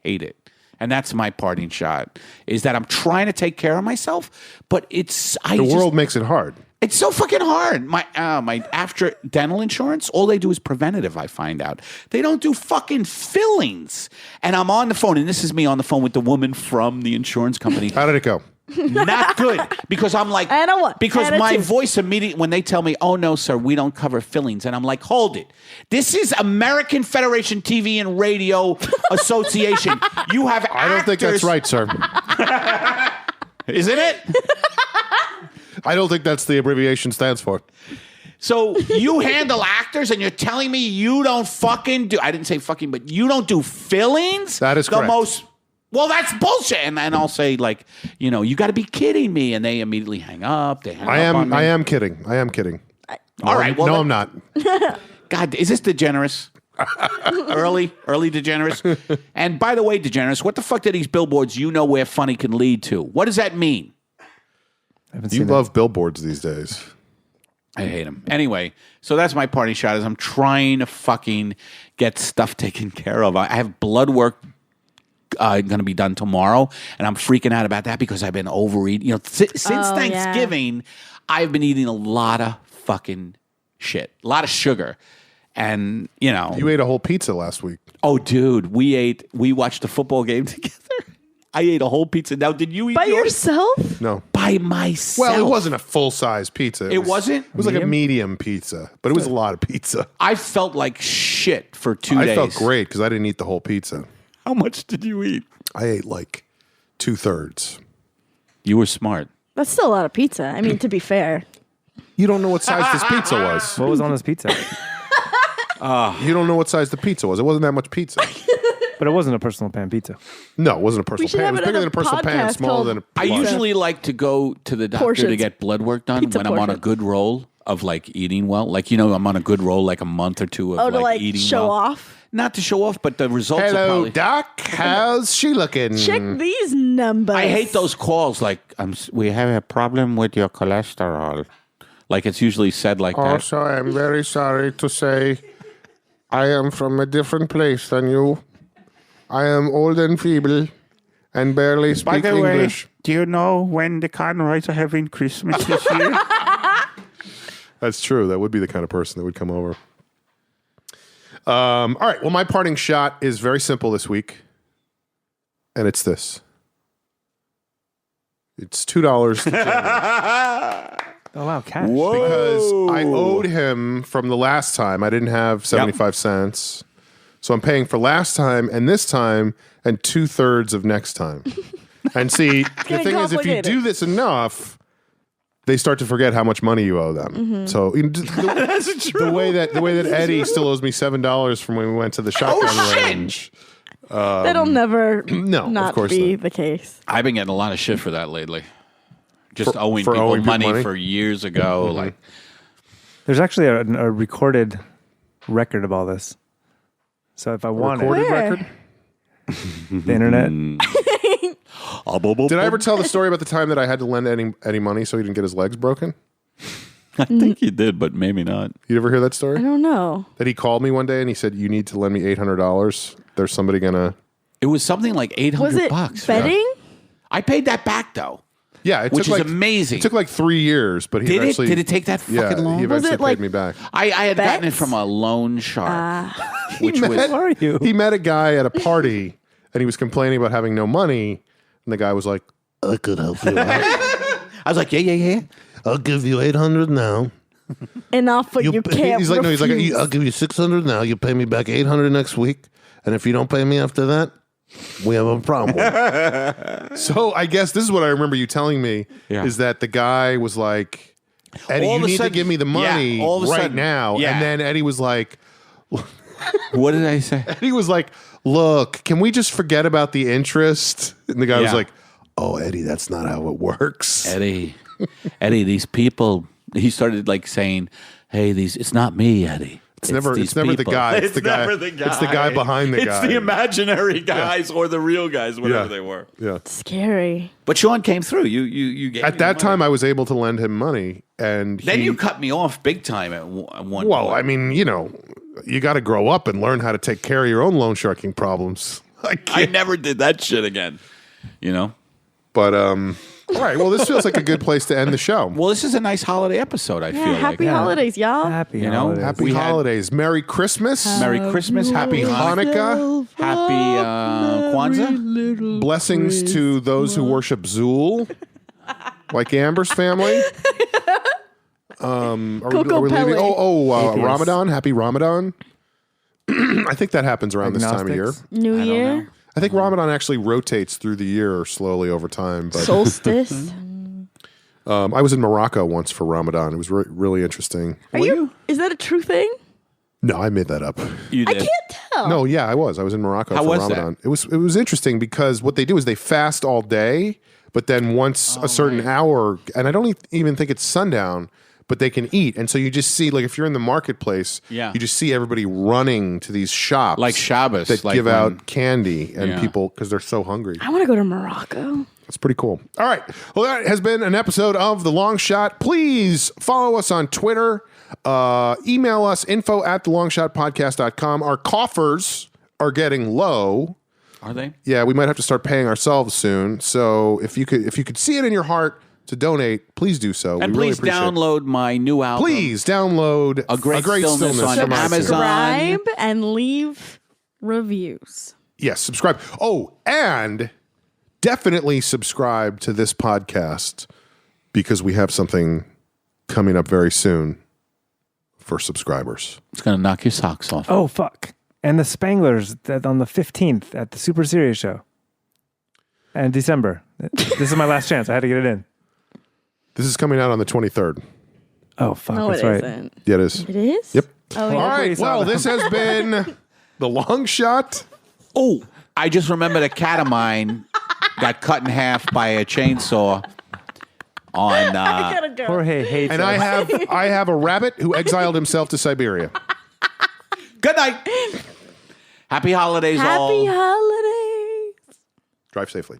Hate it. And that's my parting shot, is that I'm trying to take care of myself, but The world makes it hard. it's so fucking hard. My after dental insurance, all they do is preventative, I find out. They don't do fucking fillings. And I'm on the phone, and this is me on the phone with the woman from the insurance company. How did it go? Not good. Because I'm like, And a one. because And a my two. voice immediately, when they tell me, oh, no, sir, we don't cover fillings. And I'm like, hold it. This is American Federation TV and Radio Association. You have I don't think that's right, sir. Isn't it? I don't think that's the abbreviation stands for. So you handle actors and you're telling me you don't fucking do, I didn't say fucking, but you don't do fillings? That is correct. Well, that's bullshit. And then I'll say, like, you got to be kidding me. And they immediately hang up. They hang up on me. I am kidding. All right. Well, no, I'm not. God, is this DeGeneres? early DeGeneres? And by the way, DeGeneres, what the fuck do these billboards where funny can lead to? What does that mean? You love billboards these days. I hate them. Anyway, so that's my party shot is I'm trying to fucking get stuff taken care of. I have blood work going to be done tomorrow, and I'm freaking out about that because I've been overeating. Since Thanksgiving, I've been eating a lot of fucking shit, a lot of sugar. And, You ate a whole pizza last week. Oh, dude, we watched a football game together. I ate a whole pizza. Now, did you eat By yours? yourself? No. By myself. Well, it wasn't a full-size pizza. It wasn't? It was like a medium pizza, but it was a lot of pizza. I felt like shit for 2 days. I felt great because I didn't eat the whole pizza. How much did you eat? I ate like 2/3. You were smart. That's still a lot of pizza. I mean, to be fair. You don't know what size this pizza was. What was on this pizza? You don't know what size the pizza was. It wasn't that much pizza. But it wasn't a personal pan pizza. No, it wasn't a personal should pan. It have was it bigger on than a a personal pan, podcast smaller called than a I large. usually like to go to the doctor to Portions. get blood work done Pizza when I'm on a portions. good roll of like eating well. Like, I'm on a good roll like a month or two of To like eating show well. off. Not to show off, but the results are Hello, probably... Doc. How's she looking? Check these numbers. I hate those calls like, we have a problem with your cholesterol. Like it's usually said like that. Also, I'm very sorry to say I am from a different place than you. I am old and feeble and barely speak English. do you know when the Conroys are having Christmas this year? That's true. That would be the kind of person that would come over. All right. Well, my parting shot is very simple this week, and it's this. It's $2 to Jeremy. Oh, wow, cash. Because I owed him from the last time. I didn't have 75 cents. So I'm paying for last time and this time and 2/3 of next time. And see, the thing is, if you do this enough, they start to forget how much money you owe them. Mm-hmm. So that's true. The way that Eddie still owes me $7 from when we went to the shotgun range. That'll never No, not of course be not. the case. I've been getting a lot of shit for that lately. Just owing for people owing people money money? for years ago. Mm-hmm. Like, There's actually a recorded record of all this. So if I want Recorded Where? record? the internet, Did I ever tell the story about the time that I had to lend Eddie money so he didn't get his legs broken? I think you did, but maybe not. You ever hear that story? I don't know. That he called me one day and he said, "You need to lend me $800. There's somebody gonna." It was something like $800. Was it betting? I paid that back though. Yeah, it Which took is like, amazing. It took like 3 years, but he Did eventually. it? Did it take that Yeah, fucking long? he Was eventually it like paid me back. I had gotten it bets? from a loan shark, which was met- Who are you? He met a guy at a party and he was complaining about having no money, and the guy was like, I could help you out. I was like, yeah. I'll give you 800 now. Enough, but you can't. he's like, no, he's like, refuse. I'll give you 600 now. You pay me back 800 next week. And if you don't pay me after that, we have a problem. so I guess this is what I remember you telling me Yeah. is that the guy was like, Eddie, All you of a need to sudden- give me the money yeah, all of a right sudden, now. yeah. And then Eddie was like, What did I say? he was like, look, can we just forget about the interest? And the guy was Yeah. like, oh, Eddie, that's not how it works. Eddie, these people. He started like saying, "Hey, it's not me, Eddie. It's never these the people." guy. It's the guy. It's the guy behind the guy. It's the imaginary guys or the real guys, whatever Yeah. they were. Yeah. Scary. But Sean came through. You gave At me that the money. time, I was able to lend him money, and Then he, you cut me off big time at one Well, point. I mean, you got to grow up and learn how to take care of your own loan sharking problems. I never did that shit again. But all right. Well, this feels like a good place to end the show. Well, this is a nice holiday episode. I Yeah, feel happy like holidays, y'all. Happy You know, holidays. Happy We had- holidays. Merry Christmas. Merry Christmas, Happy Hanukkah, Happy Kwanzaa. Blessings to those who worship Zool. Like Amber's family. Are we leaving? Atheist. Ramadan. Happy Ramadan. I think that happens around this time of year. Agnostics. New Year, I think Ramadan actually rotates through the year slowly over time. But solstice. I was in Morocco once for Ramadan. It was really interesting. Are you? Is that a true thing? No, I made that up. You I did. can't tell. No, yeah, I was in Morocco How for was that? Ramadan. It was interesting because what they do is they fast all day, but then once a certain hour, and I don't even think it's sundown, but they can eat. And so you just see, like, if you're in the marketplace, Yeah. you just see everybody running to these shops. Like Shabbos, that like give when- out candy and Yeah. people, because they're so hungry. I want to go to Morocco. It's pretty cool. All right. Well, that has been an episode of The Long Shot. Please follow us on Twitter. Email us, info@thelongshotpodcast.com. Our coffers are getting low. Are they? Yeah, we might have to start paying ourselves soon. So if you could see it in your heart to donate, please do so. And we really please appreciate it. download my new album. Please download A Great Stillness on from iTunes. Amazon. Subscribe and leave reviews. Yes, subscribe. Oh, and definitely subscribe to this podcast because we have something coming up very soon for subscribers. It's going to knock your socks off. Oh, fuck. And the Spanglers on the 15th at the Super Serious Show. And December. This is my last chance. I had to get it in. This is coming out on the 23rd. Oh, fuck. No, that's it right. isn't. Yeah, it is. It is? Yep. Oh, All yeah. right. Well, this has been The Long Shot. Oh, I just remembered a cat of mine got cut in half by a chainsaw on. I gotta go. Jorge hates And us. I have a rabbit who exiled himself to Siberia. Good night. Happy holidays, all. Happy holidays. Drive safely.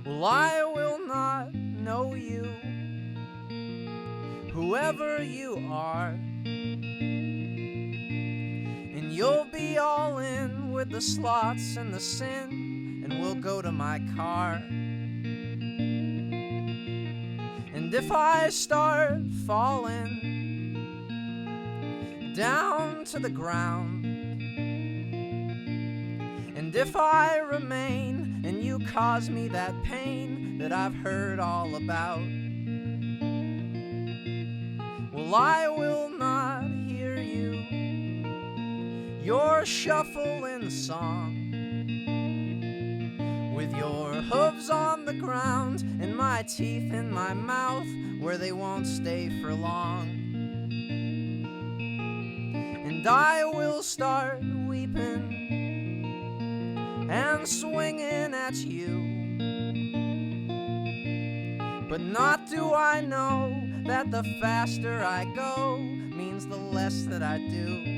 Well, I will not know you, whoever you are. And you'll be all in with the slots and the sin, and we'll go to my car. And if I start falling down to the ground, and if I remain and you cause me that pain that I've heard all about, well, I will not hear you, your shuffling song, with your hooves on the ground and my teeth in my mouth where they won't stay for long. And I will start weeping and swinging at you, but not do I know that the faster I go means the less that I do.